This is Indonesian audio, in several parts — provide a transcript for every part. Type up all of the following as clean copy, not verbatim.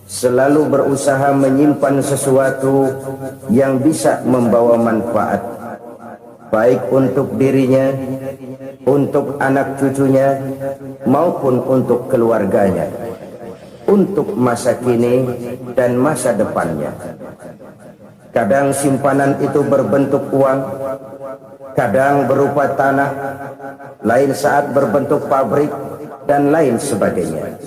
selalu berusaha menyimpan sesuatu yang bisa membawa manfaat, baik untuk dirinya, untuk anak cucunya, maupun untuk keluarganya, untuk masa kini dan masa depannya. Kadang simpanan itu berbentuk uang, kadang berupa tanah, lain saat berbentuk pabrik, dan lain sebagainya.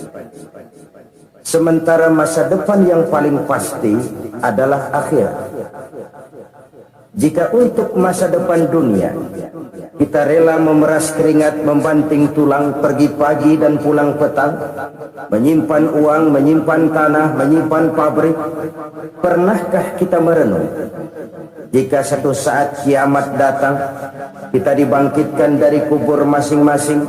Sementara masa depan yang paling pasti adalah akhirat. Jika untuk masa depan dunia kita rela memeras keringat, membanting tulang, pergi pagi dan pulang petang, menyimpan uang, menyimpan tanah, menyimpan pabrik, pernahkah kita merenung jika satu saat kiamat datang, kita dibangkitkan dari kubur masing-masing,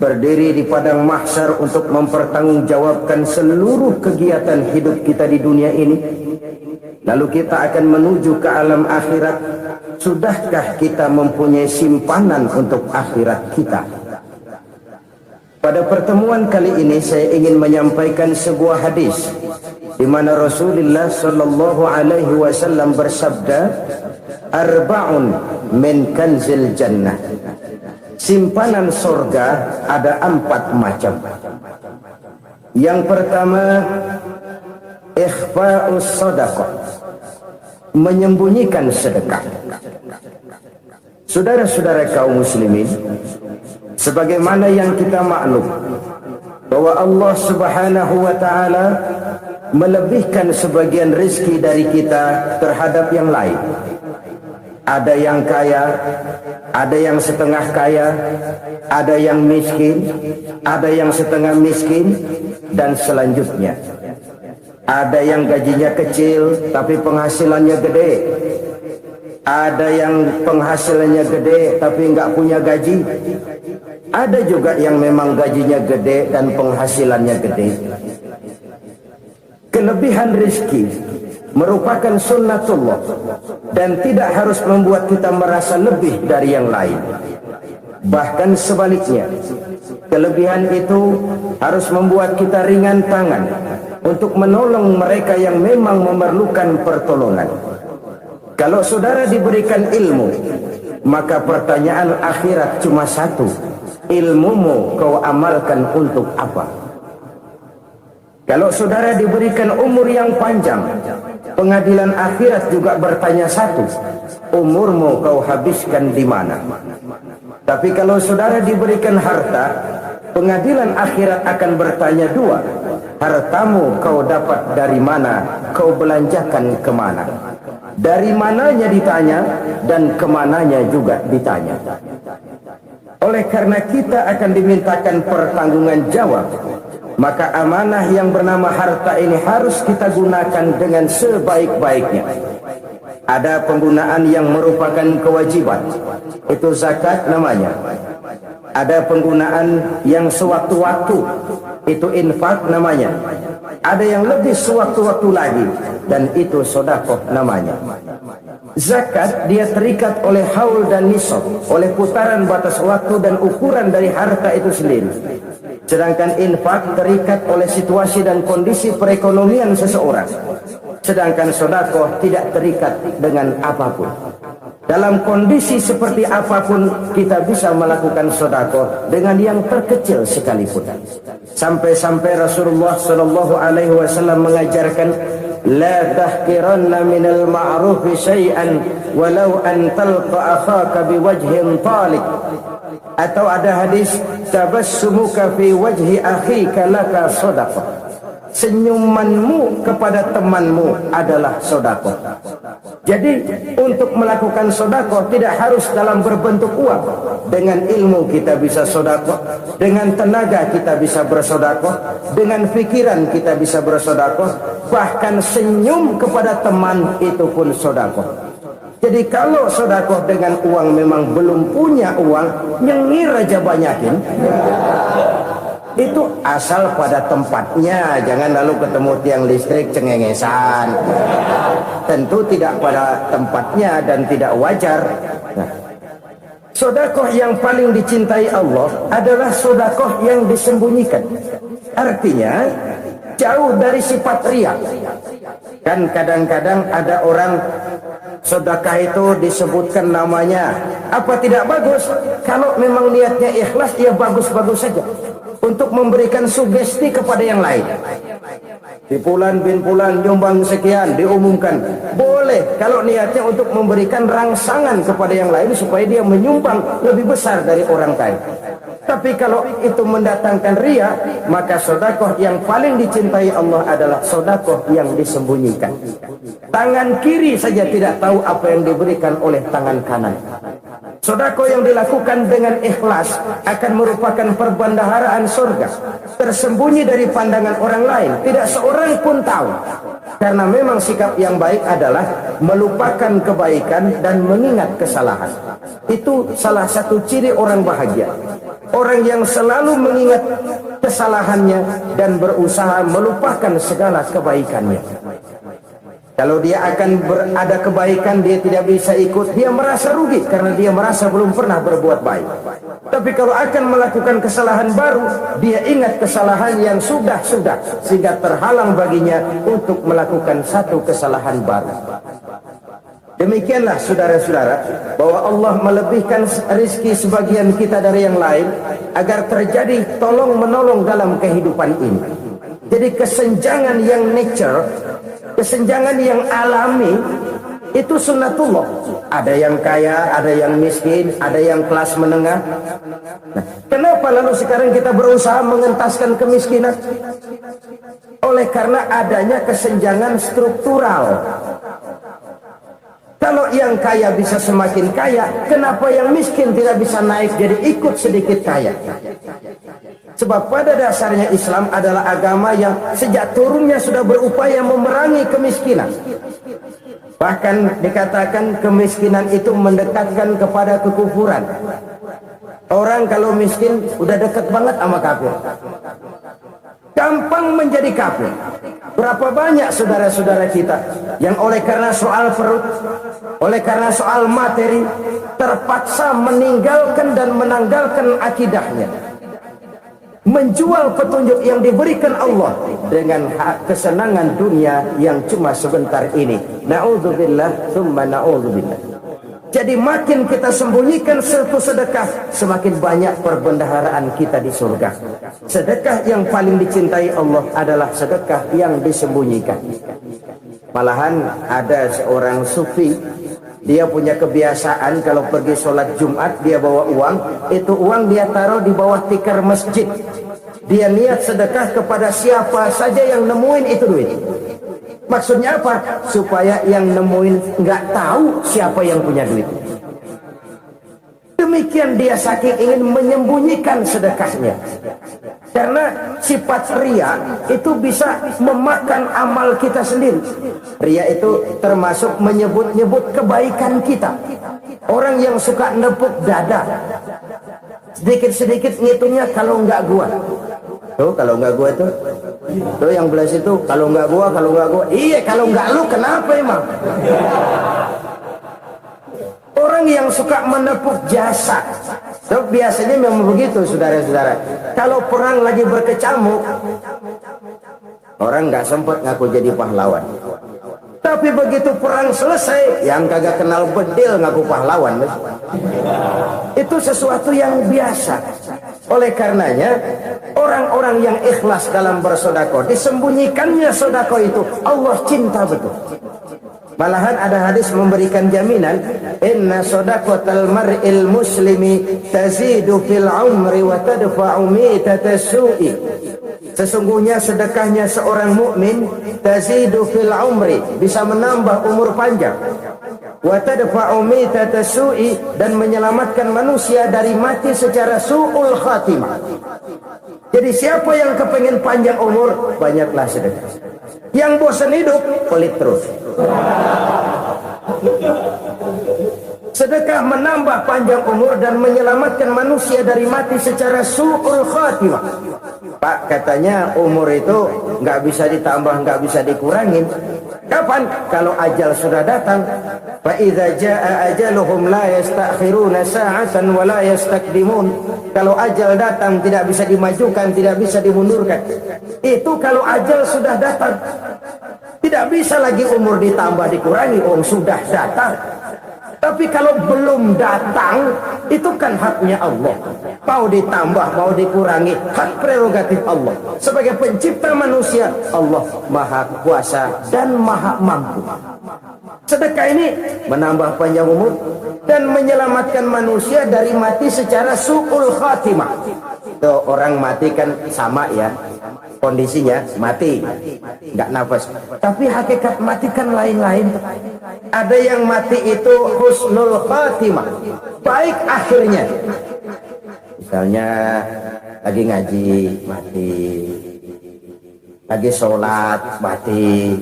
berdiri di padang mahsyar untuk mempertanggungjawabkan seluruh kegiatan hidup kita di dunia ini, lalu kita akan menuju ke alam akhirat. Sudahkah kita mempunyai simpanan untuk akhirat kita? Pada pertemuan kali ini saya ingin menyampaikan sebuah hadis di mana Rasulullah sallallahu alaihi wasallam bersabda, arba'un min kanzil jannah. Simpanan surga ada 4 macam. Yang pertama, ikhfa'us shadaqah, menyembunyikan sedekah. Saudara-saudara kaum muslimin, sebagaimana yang kita maklum bahwa Allah Subhanahu wa taala melebihkan sebagian rezeki dari kita terhadap yang lain. Ada yang kaya, ada yang setengah kaya, ada yang miskin, ada yang setengah miskin, dan selanjutnya. Ada yang gajinya kecil tapi penghasilannya gede. Ada yang penghasilannya gede tapi nggak punya gaji. Ada juga yang memang gajinya gede dan penghasilannya gede. Kelebihan rezeki merupakan sunnatullah dan tidak harus membuat kita merasa lebih dari yang lain. Bahkan sebaliknya, kelebihan itu harus membuat kita ringan tangan untuk menolong mereka yang memang memerlukan pertolongan. Kalau saudara diberikan ilmu, maka pertanyaan akhirat cuma satu: ilmumu kau amalkan untuk apa? Kalau saudara diberikan umur yang panjang, pengadilan akhirat juga bertanya satu: umurmu kau habiskan di mana? Tapi kalau saudara diberikan harta, pengadilan akhirat akan bertanya dua: hartamu kau dapat dari mana, kau belanjakan kemana? Dari mananya ditanya dan kemananya juga ditanya. Oleh karena kita akan dimintakan pertanggungan jawab, maka amanah yang bernama harta ini harus kita gunakan dengan sebaik-baiknya. Ada penggunaan yang merupakan kewajiban, itu zakat namanya. Ada penggunaan yang sewaktu-waktu, itu infak namanya. Ada yang lebih sewaktu-waktu lagi, dan itu sedekah namanya. Zakat dia terikat oleh haul dan nisab, oleh putaran batas waktu dan ukuran dari harta itu sendiri. Sedangkan infak terikat oleh situasi dan kondisi perekonomian seseorang. Sedangkan sedekah tidak terikat dengan apapun. Dalam kondisi seperti apapun kita bisa melakukan sedekah dengan yang terkecil sekalipun. Sampai-sampai Rasulullah sallallahu alaihi wasallam mengajarkan, la tahqiranna minal ma'rufi syai'an walau an talqa akhaka biwajhin talik. Atau ada hadis, tabassumuka fi wajhi akhika laka sedekah. Senyumanmu kepada temanmu adalah sedekah. Jadi untuk melakukan sedekah tidak harus dalam berbentuk uang. Dengan ilmu kita bisa sedekah, dengan tenaga kita bisa bersedekah, dengan pikiran kita bisa bersedekah, bahkan senyum kepada teman itu pun sedekah. Jadi kalau sedekah dengan uang memang belum punya uang, nyengir aja banyakin. Itu asal pada tempatnya, jangan lalu ketemu tiang listrik cengengesan. Tentu tidak pada tempatnya dan tidak wajar. Nah, sedekah yang paling dicintai Allah adalah sedekah yang disembunyikan. Artinya jauh dari sifat riya. Kan kadang-kadang ada orang sedekah itu disebutkan namanya, apa tidak bagus? Kalau memang niatnya ikhlas, ya bagus-bagus saja untuk memberikan sugesti kepada yang lain. Di Fulan bin Fulan nyumbang sekian, diumumkan. Boleh kalau niatnya untuk memberikan rangsangan kepada yang lain supaya dia menyumbang lebih besar dari orang lain. Tapi kalau itu mendatangkan riya, maka sedekah yang paling dicintai Allah adalah sedekah yang disembunyikan. Tangan kiri saja tidak tahu apa yang diberikan oleh tangan kanan. Sedekah yang dilakukan dengan ikhlas akan merupakan perbendaharaan surga, tersembunyi dari pandangan orang lain, tidak seorang pun tahu. Karena memang sikap yang baik adalah melupakan kebaikan dan mengingat kesalahan. Itu salah satu ciri orang bahagia. Orang yang selalu mengingat kesalahannya dan berusaha melupakan segala kebaikannya. Kalau dia akan ada kebaikan, dia tidak bisa ikut, dia merasa rugi karena dia merasa belum pernah berbuat baik. Tapi kalau akan melakukan kesalahan baru, dia ingat kesalahan yang sudah-sudah, sehingga terhalang baginya untuk melakukan satu kesalahan baru. Demikianlah saudara-saudara, bahwa Allah melebihkan rizki sebagian kita dari yang lain agar terjadi tolong-menolong dalam kehidupan ini. Jadi kesenjangan yang nature, kesenjangan yang alami, itu sunnatullah. Ada yang kaya, ada yang miskin, ada yang kelas menengah. Nah, kenapa lalu sekarang kita berusaha mengentaskan kemiskinan? Oleh karena adanya kesenjangan struktural. Kalau yang kaya bisa semakin kaya, kenapa yang miskin tidak bisa naik jadi ikut sedikit kaya? Sebab pada dasarnya Islam adalah agama yang sejak turunnya sudah berupaya memerangi kemiskinan. Bahkan dikatakan kemiskinan itu mendekatkan kepada kekufuran. Orang kalau miskin udah dekat banget sama kafir, gampang menjadi kafir. Berapa banyak saudara-saudara kita yang oleh karena soal perut, oleh karena soal materi, terpaksa meninggalkan dan menanggalkan akidahnya, menjual petunjuk yang diberikan Allah dengan kesenangan dunia yang cuma sebentar ini. Na'udzubillah, tsumma na'udzubillah. Jadi makin kita sembunyikan satu sedekah, semakin banyak perbendaharaan kita di surga. Sedekah yang paling dicintai Allah adalah sedekah yang disembunyikan. Malahan ada seorang sufi, dia punya kebiasaan kalau pergi sholat Jumat dia bawa uang, itu uang dia taruh di bawah tikar masjid. Dia niat sedekah kepada siapa saja yang nemuin itu duit. Maksudnya apa? Supaya yang nemuin nggak tahu siapa yang punya duit. Demikian dia saking ingin menyembunyikan sedekahnya. Karena sifat riya itu bisa memakan amal kita sendiri. Riya itu termasuk menyebut-nyebut kebaikan kita. Orang yang suka nepuk dada, sedikit-sedikit ngitungnya kalau nggak gua. Tuh kalau nggak gua tuh yang belah situ, kalau nggak gua. Iya, kalau nggak lu kenapa emang? Orang yang suka menepuk jasa, so, biasanya memang begitu saudara-saudara. Kalau perang lagi berkecamuk, orang nggak sempat ngaku jadi pahlawan. Tapi begitu perang selesai, yang kagak kenal bedil ngaku pahlawan. Itu sesuatu yang biasa. Oleh karenanya, orang-orang yang ikhlas dalam bersedekah, disembunyikannya sedekah itu, Allah cinta betul. Malahan ada hadis memberikan jaminan, inna shadaqatal mar'il muslimi tazidu fil umri wa tadfa'u mitatas su'i. Sesungguhnya sedekahnya seorang mukmin tazidu fil umri, bisa menambah umur panjang, wa tadfa'u mitatas su'i, dan menyelamatkan manusia dari mati secara su'ul khatimah. Jadi siapa yang kepengen panjang umur, banyaklah sedekah. Yang bosan hidup, pelit terus. Sedekah menambah panjang umur dan menyelamatkan manusia dari mati secara su'ul khatimah. Pak, katanya umur itu nggak bisa ditambah, nggak bisa dikurangin. Kapan? Kalau ajal sudah datang. Fa idza jaa ajaluhum la yastakhiruna sa'atan wa la yastakdimun. Kalau ajal datang tidak bisa dimajukan, tidak bisa dimundurkan. Itu kalau ajal sudah datang. Tidak bisa lagi umur ditambah dikurangi, sudah datang. Tapi kalau belum datang, itu kan haknya Allah. Mau ditambah, mau dikurangi, hak prerogatif Allah. Sebagai pencipta manusia, Allah Maha Kuasa dan Maha Mampu. Sedekah ini menambah panjang umur dan menyelamatkan manusia dari mati secara su'ul khatimah. Tuh, orang mati kan sama ya, kondisinya mati, nggak nafas. Tapi hakikat mati kan lain-lain. Ada yang mati itu husnul khatimah, baik akhirnya. Misalnya lagi ngaji mati, lagi sholat mati,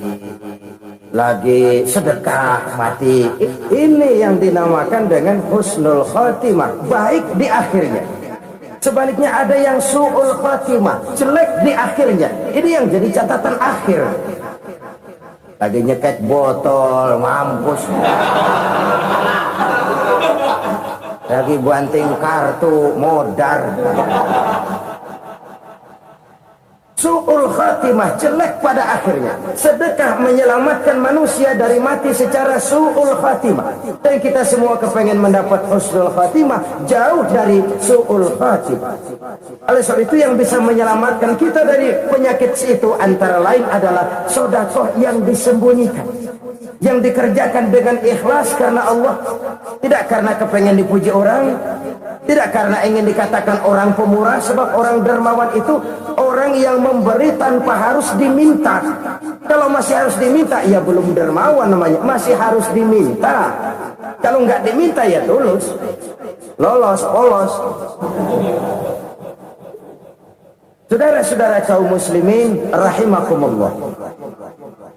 lagi sedekah mati. Ini yang dinamakan dengan husnul khatimah, baik di akhirnya. Sebaliknya ada yang su'ul khatimah, jelek di akhirnya. Ini yang jadi catatan akhir. Lagi nyeket botol, mampus. Lagi banting kartu, modar. Su'ul khatimah, jelek pada akhirnya. Sedekah menyelamatkan manusia dari mati secara su'ul khatimah. Dan kita semua kepengen mendapat husnul khatimah, jauh dari su'ul khatimah. Oleh sebab itu yang bisa menyelamatkan kita dari penyakit itu antara lain adalah sedekah yang disembunyikan, yang dikerjakan dengan ikhlas karena Allah, tidak karena kepengen dipuji orang, tidak karena ingin dikatakan orang pemurah. Sebab orang dermawan itu orang yang memberi tanpa harus diminta. Kalau masih harus diminta, ya belum dermawan namanya, masih harus diminta. Kalau nggak diminta ya tulus, lolos, polos. Saudara-saudara kaum muslimin rahimakumullah,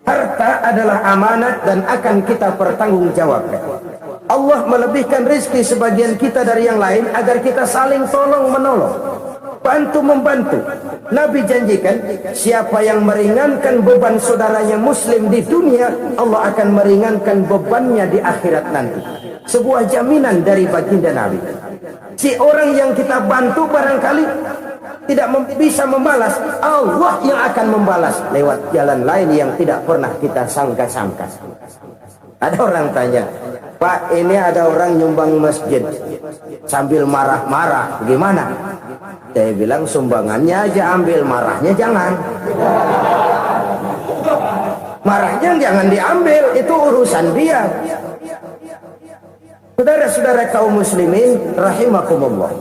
harta adalah amanat dan akan kita pertanggungjawabkan. Allah melebihkan rezeki sebagian kita dari yang lain agar kita saling tolong menolong, bantu membantu. Nabi janjikan, siapa yang meringankan beban saudaranya muslim di dunia, Allah akan meringankan bebannya di akhirat nanti. Sebuah jaminan dari baginda Nabi. Si orang yang kita bantu barangkali tidak bisa membalas, Allah yang akan membalas lewat jalan lain yang tidak pernah kita sangka-sangka. Ada orang tanya, Pak, ini ada orang nyumbang masjid sambil marah-marah, gimana? Saya bilang, sumbangannya aja ambil, marahnya jangan. Marahnya jangan diambil, itu urusan dia. Saudara-saudara kaum muslimin rahimakumullah,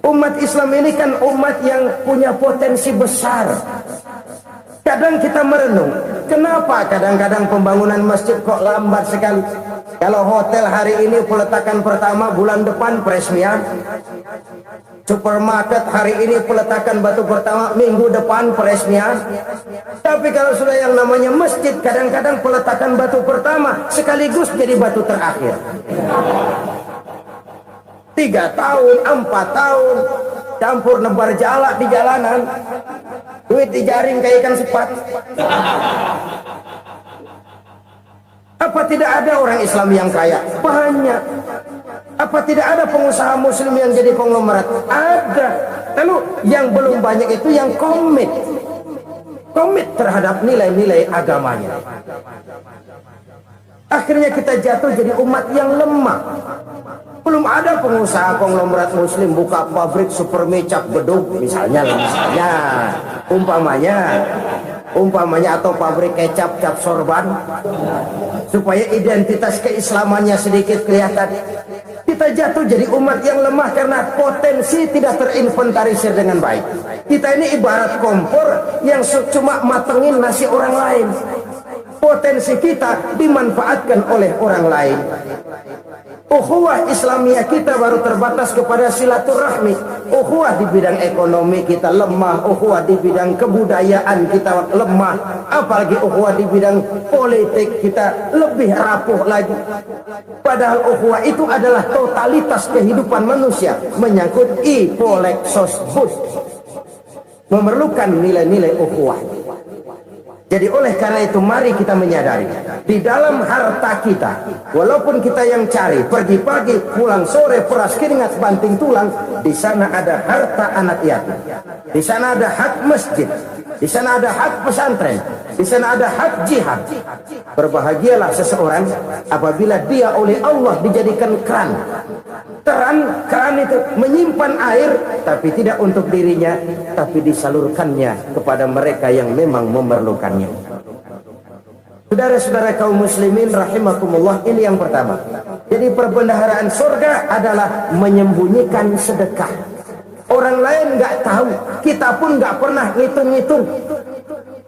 umat Islam ini kan umat yang punya potensi besar. Kadang kita merenung, kenapa kadang-kadang pembangunan masjid kok lambat sekali? Kalau hotel hari ini peletakan pertama, bulan depan peresmian. Supermarket hari ini peletakan batu pertama, minggu depan peresmian. Tapi kalau sudah yang namanya masjid, kadang-kadang peletakan batu pertama sekaligus jadi batu terakhir. 3 tahun, 4 tahun, campur nebar jalak di jalanan, duit dijaring kayak ikan sepat. Apa tidak ada orang Islam yang kaya? Banyak. Apa tidak ada pengusaha muslim yang jadi konglomerat? Ada. Lalu yang belum banyak itu yang komit terhadap nilai-nilai agamanya. Akhirnya kita jatuh jadi umat yang lemah. Belum ada pengusaha konglomerat muslim buka pabrik super mecap beduk misalnya umpamanya atau pabrik kecap cap sorban supaya identitas keislamannya sedikit kelihatan. Kita jatuh jadi umat yang lemah karena potensi tidak terinventarisir dengan baik. Kita ini ibarat kompor yang cuma matengin nasi orang lain. Potensi kita dimanfaatkan oleh orang lain. Ukhuwah Islamiyah kita baru terbatas kepada silaturahmi. Ukhuwah di bidang ekonomi kita lemah, ukhuwah di bidang kebudayaan kita lemah, apalagi ukhuwah di bidang politik kita lebih rapuh lagi. Padahal ukhuwah itu adalah totalitas kehidupan manusia, menyangkut ipolek sosbud. memerlukan nilai-nilai ukhuwah. Jadi oleh karena itu mari kita menyadari di dalam harta kita, walaupun kita yang cari pergi pagi pulang sore peras keringat banting tulang, di sana ada harta anak yatim, di sana ada hak masjid, di sana ada hak pesantren, di sana ada hak jihad. Berbahagialah seseorang apabila dia oleh Allah dijadikan keran. Keran itu menyimpan air, tapi tidak untuk dirinya, tapi disalurkannya kepada mereka yang memang memerlukannya. Saudara-saudara kaum muslimin rahimakumullah, ini yang pertama. Jadi perbendaharaan surga adalah menyembunyikan sedekah. Orang lain nggak tahu, kita pun nggak pernah ngitung-ngitung.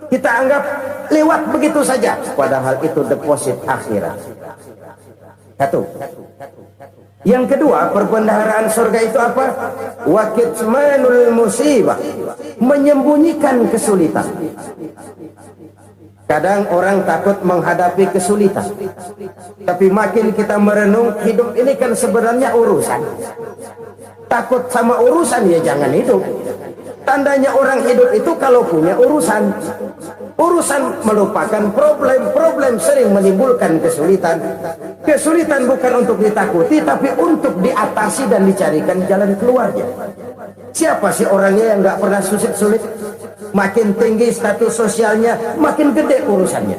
Kita anggap lewat begitu saja, padahal itu deposit akhirat. Satu. Yang kedua, perbendaharaan surga itu apa? Wakitmanul musibah, menyembunyikan kesulitan. Kadang orang takut menghadapi kesulitan, tapi makin kita merenung, hidup ini kan sebenarnya urusan. Takut sama urusan, ya jangan hidup. Tandanya orang hidup itu kalau punya urusan. Urusan melupakan problem. Problem sering menimbulkan kesulitan. Kesulitan bukan untuk ditakuti, tapi untuk diatasi dan dicarikan jalan keluarnya. Siapa sih orangnya yang nggak pernah sulit-sulit? Makin tinggi status sosialnya, makin gede urusannya.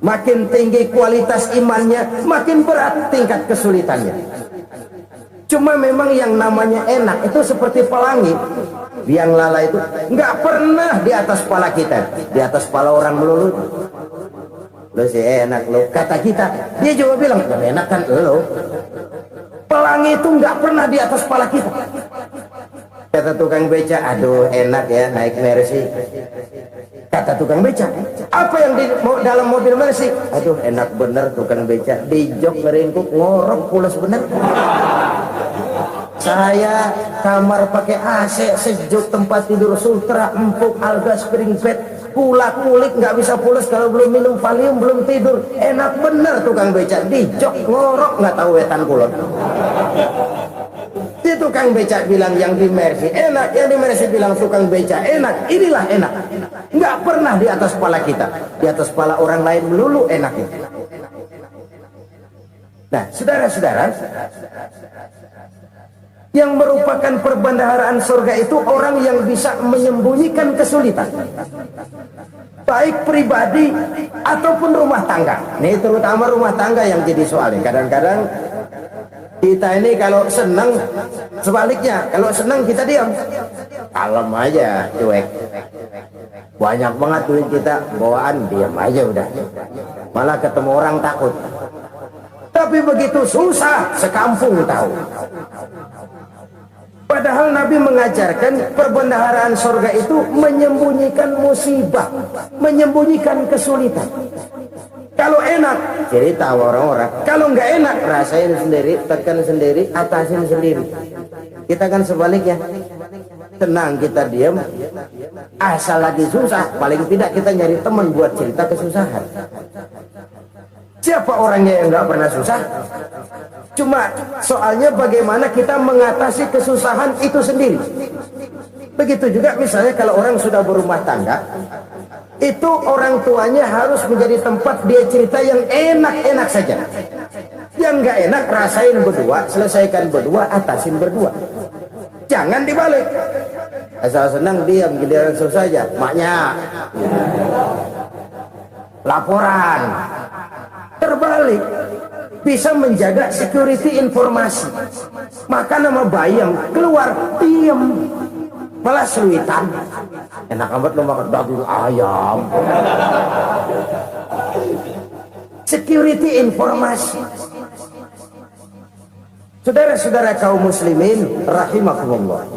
Makin tinggi kualitas imannya, makin berat tingkat kesulitannya. Cuma memang yang namanya enak itu seperti pelangi. Biang lala itu nggak pernah di atas kepala kita, di atas kepala orang melulu. Lo sih enak lo, kata kita. Dia juga bilang enak kan lo. Pelangi itu nggak pernah di atas kepala kita. Kata tukang beca, aduh enak ya naik Mercy. Kata tukang beca, apa yang di dalam mobil Mercy? Aduh enak bener tukang beca, di jok ngeringkuk ngorok pulas bener. Saya kamar pakai AC sejuk, tempat tidur Sultra empuk, alga spring bed, kulak kulik nggak bisa pulas kalau belum minum Valium, belum tidur. Enak bener tukang beca, di jok ngorok nggak tahu wetan kulon. Di tukang beca bilang yang di Mercy enak, yang di Mercy bilang tukang beca enak. Inilah enak, nggak pernah di atas kepala kita, di atas kepala orang lain melulu enaknya. Nah, saudara-saudara, yang merupakan perbendaharaan surga itu orang yang bisa menyembunyikan kesulitan, baik pribadi ataupun rumah tangga. Ini terutama rumah tangga yang jadi soalnya. Kadang-kadang kita ini kalau senang, sebaliknya kalau senang kita diam, kalem aja, cuek. Banyak banget duit kita bawaan, diam aja udah. Malah ketemu orang takut. Tapi begitu susah, sekampung tahu. Padahal Nabi mengajarkan perbendaharaan surga itu menyembunyikan musibah, menyembunyikan kesulitan. Kalau enak, cerita orang-orang. Kalau nggak enak, rasain sendiri, tekan sendiri, atasin sendiri. Kita kan sebaliknya. Tenang, kita diam. Asal lagi susah, paling tidak kita nyari teman buat cerita kesusahan. Siapa orangnya yang nggak pernah susah? Cuma soalnya bagaimana kita mengatasi kesusahan itu sendiri. Begitu juga misalnya kalau orang sudah berumah tangga, itu orang tuanya harus menjadi tempat dia cerita yang enak-enak saja. Yang nggak enak rasain berdua, selesaikan berdua, atasin berdua. Jangan dibalik. Asal senang diam, giliran susah saja. Maknya laporan. Terbalik, bisa menjaga security informasi. Maka nama bayang keluar diam, malah suitan. Enak amat lo makan daging ayam. Security informasi. Saudara-saudara kaum muslimin rahimakumullah,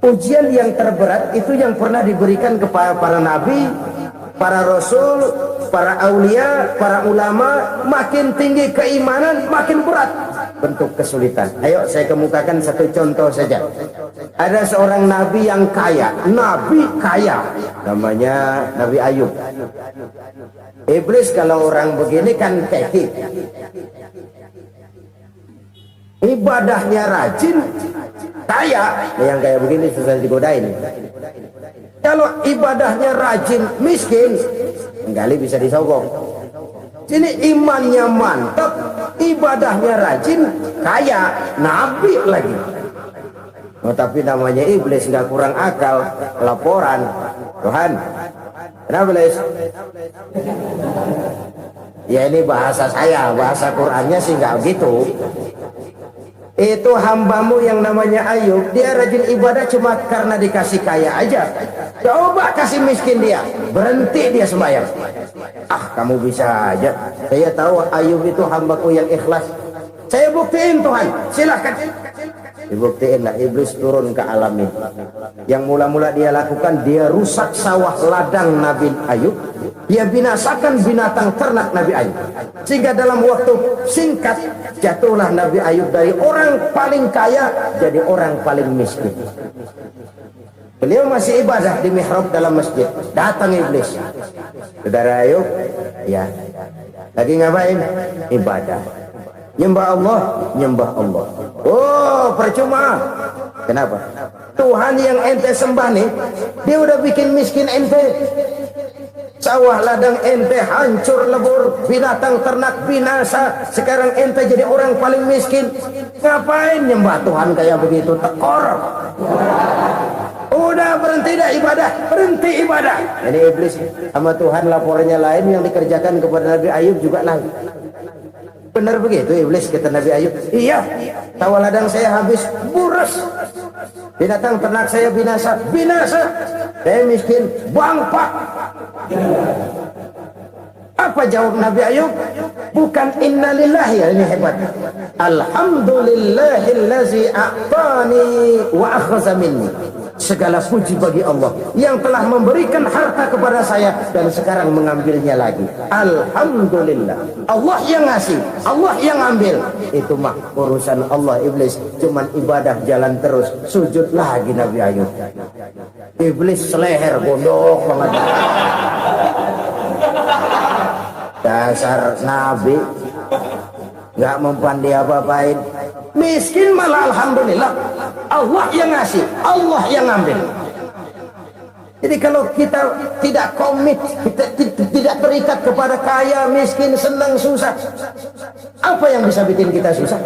ujian yang terberat itu yang pernah diberikan kepada para nabi, para rasul, para aulia, para ulama. Makin tinggi keimanan, makin berat bentuk kesulitan. Ayo saya kemukakan satu contoh saja. Ada seorang nabi yang kaya, nabi kaya, namanya Nabi Ayub. Iblis kalau orang begini kan keki. ibadahnya rajin, kaya. Yang kayak begini susah digodain. Kalau ibadahnya rajin, miskin, kali bisa disogok. Ini imannya mantap, ibadahnya rajin, kaya, nabi lagi. Oh, tapi namanya iblis, nggak kurang akal. Laporan, Tuhan, kenapa iblis? Ya ini bahasa saya, bahasa Qurannya sih nggak gitu. Itu hambamu yang namanya Ayub, dia rajin ibadah cuma karena dikasih kaya aja. Coba kasih miskin dia, berhenti dia sembahyang. Ah, kamu bisa aja. Saya tahu Ayub itu hambaku yang ikhlas. Saya buktiin Tuhan, silahkan. Dibuktiinlah, iblis turun ke alam ini. Yang mula-mula dia lakukan, dia rusak sawah ladang Nabi Ayub. Dia binasakan binatang ternak Nabi Ayub. Sehingga dalam waktu singkat, jatuhlah Nabi Ayub dari orang paling kaya jadi orang paling miskin. Beliau masih ibadah di mihrab dalam masjid. Datang iblis. Saudara Ayub, ya, lagi ngapain? Ibadah. Nyembah Allah, nyembah Allah. Oh, percuma. Kenapa? Tuhan yang ente sembah nih, dia udah bikin miskin ente. Sawah ladang ente hancur lebur, binatang ternak binasa. Sekarang ente jadi orang paling miskin. Ngapain nyembah Tuhan kayak begitu? Tekor. Udah berhenti dah ibadah, berhenti ibadah. Ini iblis sama Tuhan laporannya lain, yang dikerjakan kepada Nabi Ayub juga lain. Benar begitu iblis, kata Nabi Ayub. Iya, sawah ladang saya habis, buras. Binatang ternak saya binasa, binasa. Saya miskin, bangpak. Apa jawab Nabi Ayub? Bukan innalillahi, ya, ini hebat. Alhamdulillahillazi a'tani wa akhadha minni. Segala puji bagi Allah yang telah memberikan harta kepada saya dan sekarang mengambilnya lagi. Alhamdulillah. Allah yang ngasih, Allah yang ambil. Itu mah urusan Allah. Iblis cuman ibadah jalan terus, sujud lagi Nabi Ayub. Iblis seleher gondok banget. Dasar Nabi nggak mempan dia apa-apain. Miskin malah alhamdulillah. Allah yang ngasih, Allah yang ambil. Jadi kalau kita tidak komit, kita tidak terikat kepada kaya, miskin, senang, susah, apa yang bisa bikin kita susah?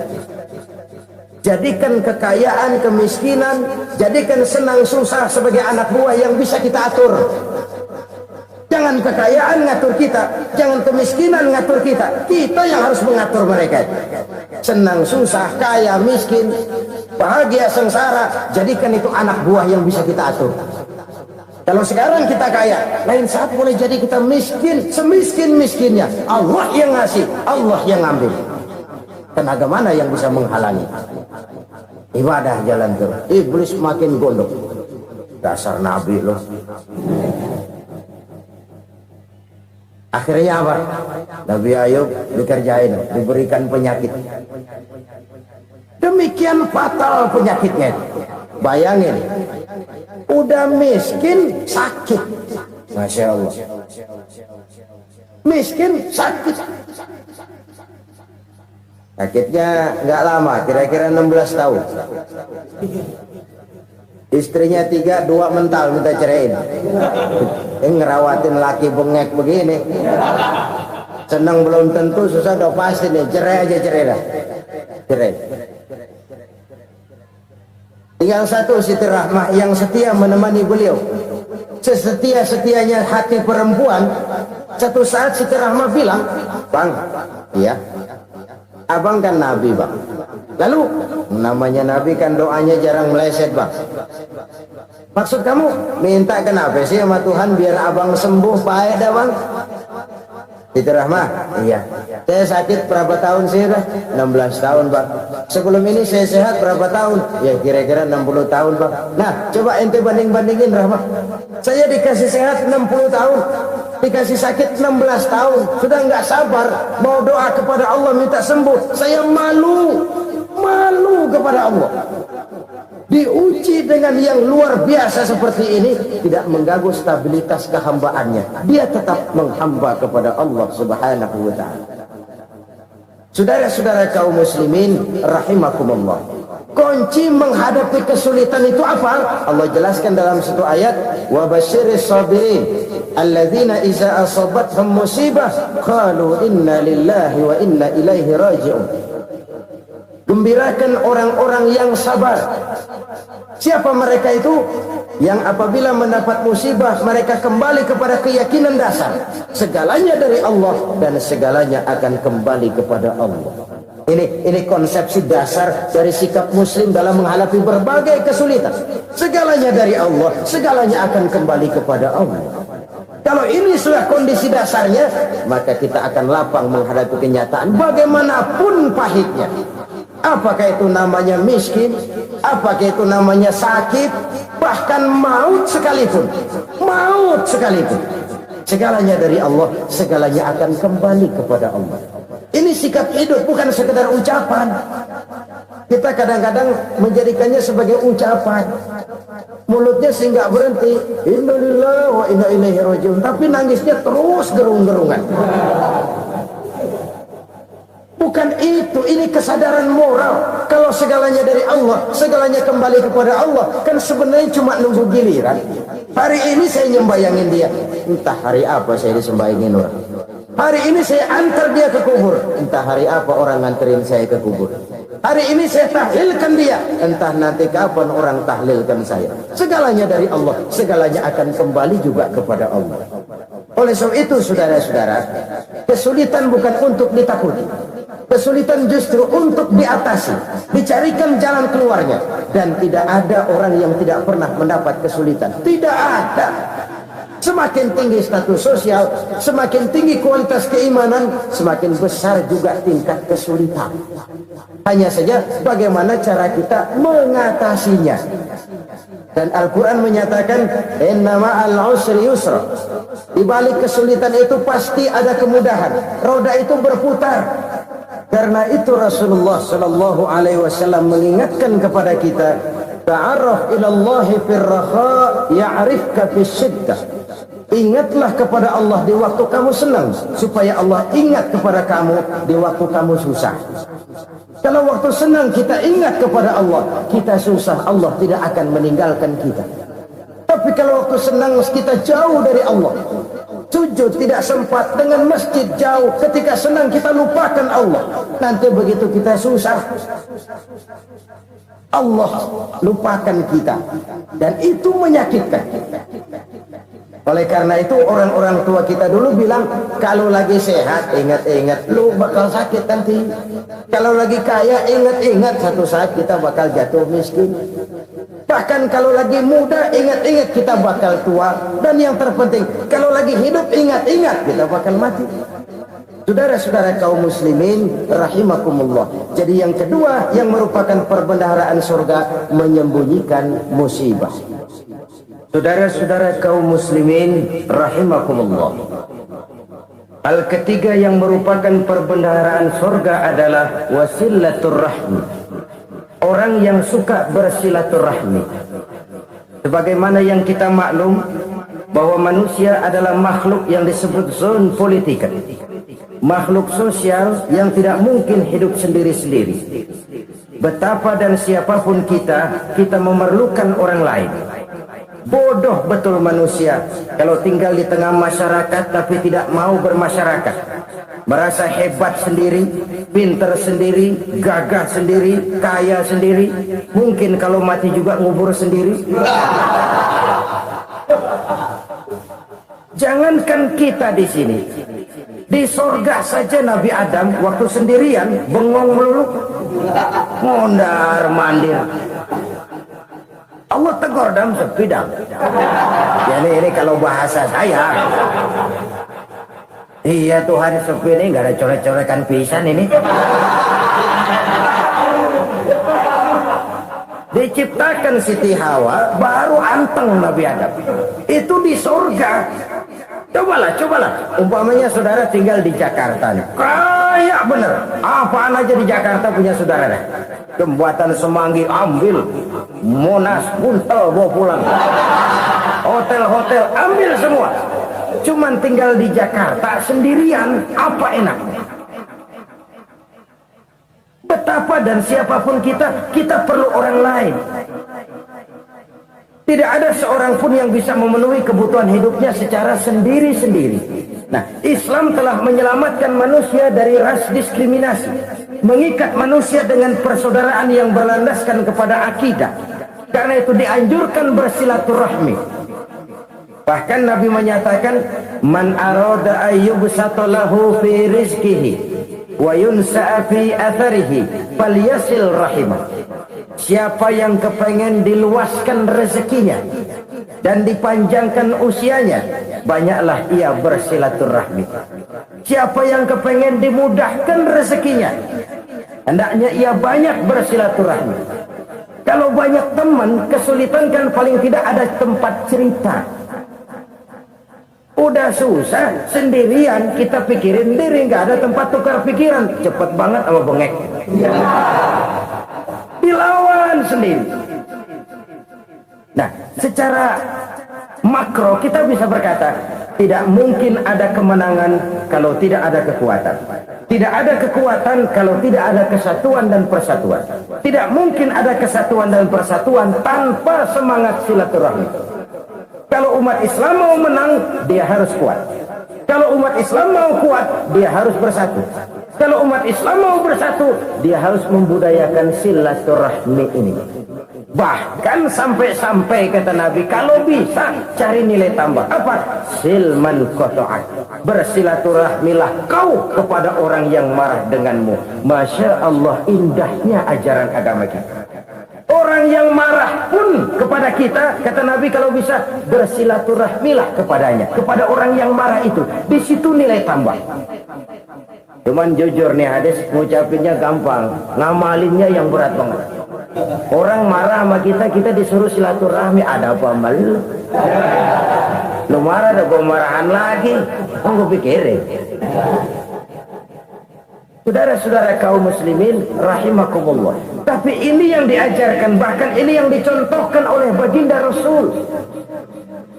Jadikan kekayaan, kemiskinan, jadikan senang susah sebagai anak buah yang bisa kita atur. Jangan kekayaan ngatur kita, jangan kemiskinan ngatur kita. Kita yang harus mengatur mereka. Senang, susah, kaya, miskin, bahagia, sengsara, jadikan itu anak buah yang bisa kita atur. Kalau sekarang kita kaya, lain saat boleh jadi kita miskin, semiskin-miskinnya. Allah yang ngasih, Allah yang ambil. Tenaga mana yang bisa menghalangi? Ibadah jalan terus. Iblis makin gondok. Dasar Nabi loh. Akhirnya apa? Nabi Ayub dikerjain, diberikan penyakit. Demikian fatal penyakitnya. Bayangin, udah miskin, sakit. Masya Allah. Miskin, sakit. Sakitnya nggak lama, kira-kira 16 tahun. Istrinya 3, 2 mental minta ceraiin. Ngerawatin laki bengek begini. Senang belum tentu, susah udah pasti nih. Cerai aja, cerai dah. Cerai. Tinggal satu Siti Rahmah yang setia menemani beliau. Sesetia-setianya hati perempuan. Satu saat Siti Rahmah bilang, "Bang, iya, abang kan Nabi, Bang. Lalu namanya Nabi kan doanya jarang meleset, Bang. Maksud kamu minta kenapa sih sama Tuhan biar abang sembuh baik dah, Bang?" Siti Rahmah, iya. Saya sakit berapa tahun sih dah? 16 tahun, Bang. Sebelum ini saya sehat berapa tahun? Ya kira-kira 60 tahun, Bang. Nah, coba ente banding-bandingin, Rahmah. Saya dikasih sehat 60 tahun, dikasih sakit 16 tahun. Sudah nggak sabar mau doa kepada Allah minta sembuh. Saya malu kepada Allah. Diuji dengan yang luar biasa seperti ini, tidak mengganggu stabilitas kehambaannya. Dia tetap menghamba kepada Allah Subhanahu wa ta'ala. Saudara-saudara kaum muslimin rahimakumullah, kunci menghadapi kesulitan itu apa? Allah jelaskan dalam satu ayat, wa basyiris sabirin alladzina iza asabathum musibah qalu inna lillahi wa inna ilaihi raji'un. Gembirakan orang-orang yang sabar. Siapa mereka itu? Yang apabila mendapat musibah mereka kembali kepada keyakinan dasar segalanya dari Allah dan segalanya akan kembali kepada Allah. Ini konsepsi dasar dari sikap muslim dalam menghadapi berbagai kesulitan. Segalanya dari Allah, segalanya akan kembali kepada Allah. Kalau ini sudah kondisi dasarnya, maka kita akan lapang menghadapi kenyataan bagaimanapun pahitnya. Apakah itu namanya miskin, apakah itu namanya sakit, bahkan maut sekalipun, segalanya dari Allah, segalanya akan kembali kepada Allah. Ini sikap hidup, bukan sekedar ucapan. Kita kadang-kadang menjadikannya sebagai ucapan, mulutnya sih nggak berhenti, innalillahi wa inna ilaihi raji'un, tapi nangisnya terus gerung-gerungan. Bukan itu, ini kesadaran moral. Kalau segalanya dari Allah, segalanya kembali kepada Allah, kan sebenarnya cuma nunggu giliran. Hari ini saya nyembayangin dia, entah hari apa saya disembayangin orang. Hari ini saya antar dia ke kubur, entah hari apa orang nganterin saya ke kubur. Hari ini saya tahlilkan dia, entah nanti kapan orang tahlilkan saya. Segalanya dari Allah, segalanya akan kembali juga kepada Allah. Oleh sebab itu saudara-saudara, kesulitan bukan untuk ditakuti. Kesulitan justru untuk diatasi, dicarikan jalan keluarnya. Dan tidak ada orang yang tidak pernah mendapat kesulitan. Tidak ada. Semakin tinggi status sosial, semakin tinggi kualitas keimanan, semakin besar juga tingkat kesulitan. Hanya saja bagaimana cara kita mengatasinya. Dan Al-Quran menyatakan, inna ma'al usri yusra. Di balik kesulitan itu pasti ada kemudahan. Roda itu berputar. Karena itu Rasulullah sallallahu alaihi wasallam mengingatkan kepada kita, ta'arraf ilallahi fir raha ya'rifka fis syiddah. Ingatlah kepada Allah di waktu kamu senang, supaya Allah ingat kepada kamu di waktu kamu susah. Kalau waktu senang kita ingat kepada Allah, kita susah, Allah tidak akan meninggalkan kita. Tapi kalau waktu senang kita jauh dari Allah, sujud tidak sempat, dengan masjid jauh, ketika senang kita lupakan Allah, nanti begitu kita susah, Allah lupakan kita, dan itu menyakitkan. Oleh karena itu orang-orang tua kita dulu bilang, kalau lagi sehat ingat-ingat lu bakal sakit nanti. Kalau lagi kaya ingat-ingat satu saat kita bakal jatuh miskin. Bahkan kalau lagi muda ingat-ingat kita bakal tua. Dan yang terpenting, kalau lagi hidup ingat-ingat kita bakal mati. Saudara-saudara kaum muslimin rahimakumullah. Jadi yang kedua yang merupakan perbendaharaan surga, menyembunyikan musibah. Saudara-saudara kaum muslimin rahimakumullah. Hal ketiga yang merupakan perbendaharaan surga adalah wasilaturrahmi. Orang yang suka bersilaturahmi. Sebagaimana yang kita maklum bahwa manusia adalah makhluk yang disebut zon politika, makhluk sosial yang tidak mungkin hidup sendiri-sendiri. Betapa dan siapapun kita memerlukan orang lain. Bodoh betul manusia kalau tinggal di tengah masyarakat tapi tidak mau bermasyarakat. Merasa hebat sendiri, pintar sendiri, gagah sendiri, kaya sendiri. Mungkin kalau mati juga ngubur sendiri. Jangankan kita di sini, di sorga saja Nabi Adam waktu sendirian bengong melulu, mondar mandir. Allah tegur dalam sepidang. Ya ini kalau bahasa saya. Iya Tuhan, sepi ini nggak ada coret-corekan pisan ini. Diciptakan Siti Hawa baru anteng Nabi Adam. Itu di surga. Cobalah. Umpamanya saudara tinggal di Jakarta nih. Kayak bener. Apaan aja di Jakarta punya saudara nih. Jembatan Semanggi ambil, Monas buntel bawa pulang, hotel-hotel ambil semua. Cuman tinggal di Jakarta sendirian, apa enaknya? Betapa dan siapapun kita perlu orang lain. Tidak ada seorang pun yang bisa memenuhi kebutuhan hidupnya secara sendiri-sendiri. Nah, Islam telah menyelamatkan manusia dari ras diskriminasi, mengikat manusia dengan persaudaraan yang berlandaskan kepada akidah. Karena itu dianjurkan bersilaturahmi. Bahkan Nabi menyatakan, man arada ayyubsata lahu fi rizqihi wa yunsa'a fi atharihi falyasil rahimah. Siapa yang kepengen diluaskan rezekinya dan dipanjangkan usianya, banyaklah ia bersilaturahmi. Siapa yang kepengen dimudahkan rezekinya, hendaknya ia banyak bersilaturahmi. Kalau banyak teman, kesulitan kan paling tidak ada tempat cerita. Udah susah sendirian, kita pikirin diri, nggak ada tempat tukar pikiran. Cepet banget sama bengek. Dilawan sendiri. Nah, secara makro kita bisa berkata, tidak mungkin ada kemenangan kalau tidak ada kekuatan. Tidak ada kekuatan kalau tidak ada kesatuan dan persatuan. Tidak mungkin ada kesatuan dan persatuan tanpa semangat silaturahmi. Kalau umat Islam mau menang, dia harus kuat. Kalau umat Islam mau kuat, dia harus bersatu. Kalau umat Islam mau bersatu, dia harus membudayakan silaturahmi ini. Bahkan sampai-sampai kata Nabi, kalau bisa cari nilai tambah. Apa? Silman qata'ak. Bersilaturahmilah kau kepada orang yang marah denganmu. Masya Allah, indahnya ajaran agama kita. Orang yang marah pun kepada kita, kata Nabi, kalau bisa bersilaturahmilah kepadanya, kepada orang yang marah itu. Di situ nilai tambah. Cuman jujur nih hadis, ngucapinnya gampang, ngamalinnya yang berat banget. Orang marah sama kita disuruh silaturahmi, ada apa mal? Lu marah ada marahan lagi, gue pikirin. Saudara-saudara kaum muslimin rahimakumullah. Tapi ini yang diajarkan, bahkan ini yang dicontohkan oleh baginda Rasul.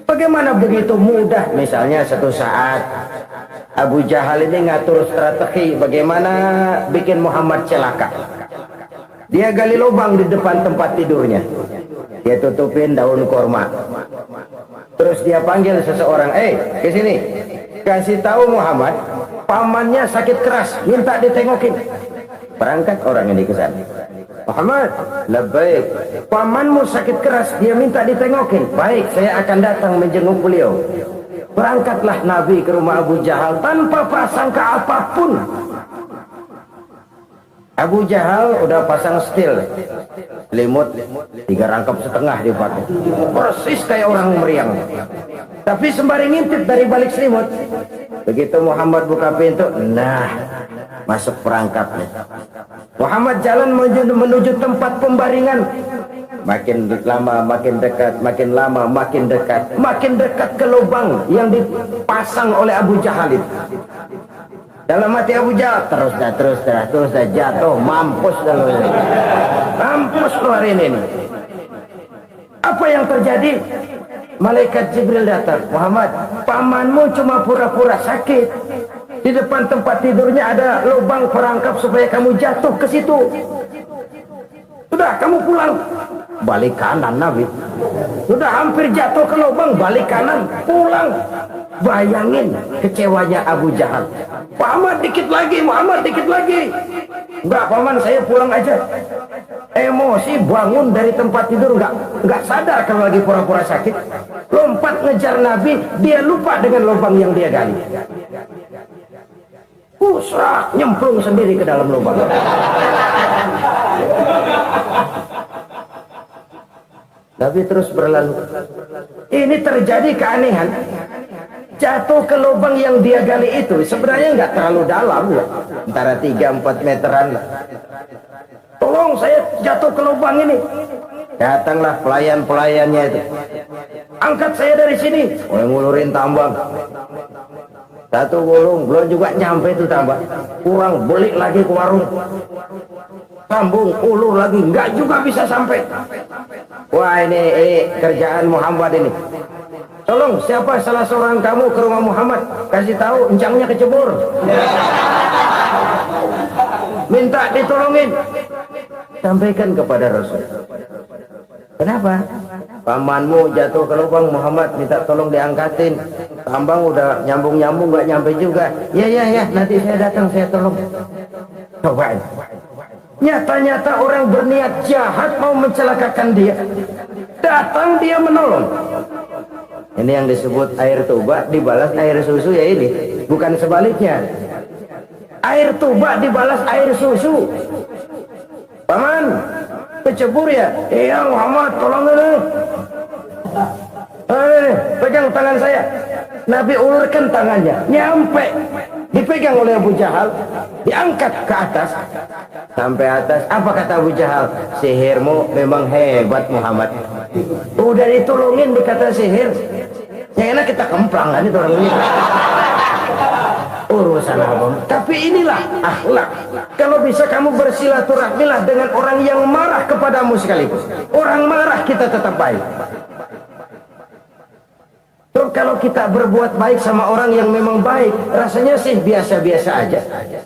Bagaimana begitu mudah, misalnya satu saat Abu Jahal ini ngatur strategi bagaimana bikin Muhammad celaka. Dia gali lubang di depan tempat tidurnya. Dia tutupin daun kurma. Terus dia panggil seseorang, ke sini. Kasih tahu Muhammad, pamannya sakit keras, minta ditengokin. Berangkat orang ini ke sana. Muhammad, labbaik. Pamanmu sakit keras, dia minta ditengokin. Baik, saya akan datang menjenguk beliau. Berangkatlah Nabi ke rumah Abu Jahal tanpa prasangka apapun. Abu Jahal udah pasang stil, selimut 3 rangkap setengah dipakai, persis kayak orang meriang. Tapi sembari ngintip dari balik selimut, begitu Muhammad buka pintu, nah masuk perangkapnya. Muhammad jalan menuju tempat pembaringan. Makin lama makin dekat, makin lama makin dekat ke lubang yang dipasang oleh Abu Jahal itu. Dalam hati Abu Jahal, terus dah jatuh, mampus kalau ini. Mampus keluar ini. Apa yang terjadi? Malaikat Jibril datang. Muhammad, pamanmu cuma pura-pura sakit. Di depan tempat tidurnya ada lubang perangkap supaya kamu jatuh ke situ. Sudah, kamu pulang. Balik kanan Nabi. Sudah hampir jatuh ke lubang, balik kanan, pulang. Bayangin kecewanya Abu Jahal. Muhammad dikit lagi, Muhammad dikit lagi. Enggak, paman, saya pulang aja. Emosi bangun dari tempat tidur, enggak sadar kalau lagi pura-pura sakit. Lompat ngejar Nabi, dia lupa dengan lubang yang dia gali. Usah nyemplung sendiri ke dalam lubang. Nabi terus berlalu. Ini terjadi keanehan. Jatuh ke lubang yang dia gali itu sebenarnya nggak terlalu dalam loh, antara 3-4 meteran lah. Tolong, saya jatuh ke lubang ini. Datanglah pelayan-pelayannya itu. Angkat saya dari sini. Ngulurin tambang. Satu gulung, belum juga nyampe itu tambang. Kurang, beli lagi ke warung. Sambung, ulur lagi, nggak juga bisa sampai. Wah, ini kerjaan Muhammad ini. Tolong, siapa salah seorang kamu ke rumah Muhammad, kasih tahu encangnya kecebur. minta ditolongin. Sampaikan kepada Rasul. Kenapa? Pamanmu jatuh ke lubang, Muhammad minta tolong diangkatin. Tambang udah nyambung-nyambung nggak nyampe juga. Ya, nanti saya datang, saya tolong. Cobain. Nyata-nyata orang berniat jahat mau mencelakakan dia. Datang dia menolong. Ini yang disebut air tuba dibalas air susu, ya ini. Bukan sebaliknya. Air tuba dibalas air susu. Paman, kecebur ya? Iya Muhammad, tolong ini. Pegang tangan saya. Nabi ulurkan tangannya, nyampe. Dipegang oleh Abu Jahal, diangkat ke atas. Sampai atas, apa kata Abu Jahal? Sihirmu memang hebat Muhammad. Udah ditolongin dikata sihir. Yang enak kita kemplang kan itu orang ini. Urusan abang. Tapi inilah akhlak. Kalau bisa kamu bersilaturahmilah dengan orang yang marah kepadamu sekalipun. Orang marah kita tetap baik. Terus kalau kita berbuat baik sama orang yang memang baik, rasanya sih biasa-biasa aja.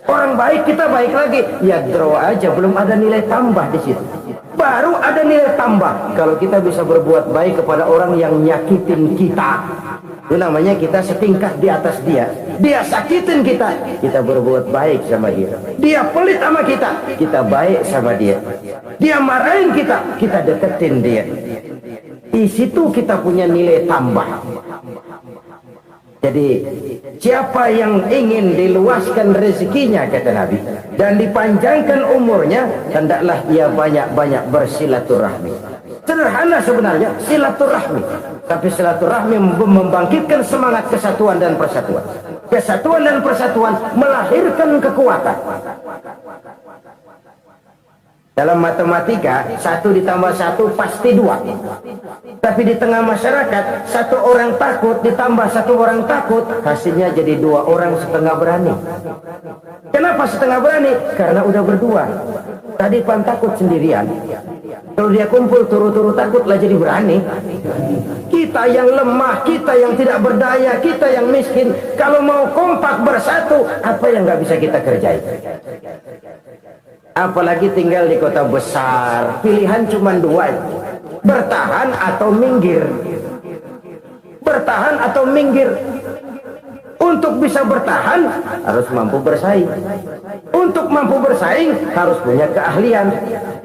Orang baik kita baik lagi, ya draw aja, belum ada nilai tambah di situ. Baru ada nilai tambah kalau kita bisa berbuat baik kepada orang yang nyakitin kita. Itu namanya kita setingkat di atas dia. Dia sakitin kita, kita berbuat baik sama dia. Dia pelit sama kita, kita baik sama dia. Dia marahin kita, kita deketin dia. Di situ kita punya nilai tambah. Jadi siapa yang ingin diluaskan rezekinya, kata Nabi, dan dipanjangkan umurnya, hendaklah ia banyak-banyak bersilaturahmi. Sederhana sebenarnya silaturahmi, tapi silaturahmi membangkitkan semangat kesatuan dan persatuan. Kesatuan dan persatuan melahirkan kekuatan. Dalam matematika, 1 ditambah 1 pasti 2. Tapi di tengah masyarakat, 1 orang takut ditambah 1 orang takut, hasilnya jadi 2 orang setengah berani. Kenapa setengah berani? Karena udah berdua. Tadi pan takut sendirian. Kalau dia kumpul turu-turu takutlah jadi berani. Kita yang lemah, kita yang tidak berdaya, kita yang miskin, kalau mau kompak bersatu, apa yang nggak bisa kita kerjain? Apalagi tinggal di kota besar, pilihan cuma 2, bertahan atau minggir. Bertahan atau minggir. Untuk bisa bertahan harus mampu bersaing. Untuk mampu bersaing harus punya keahlian.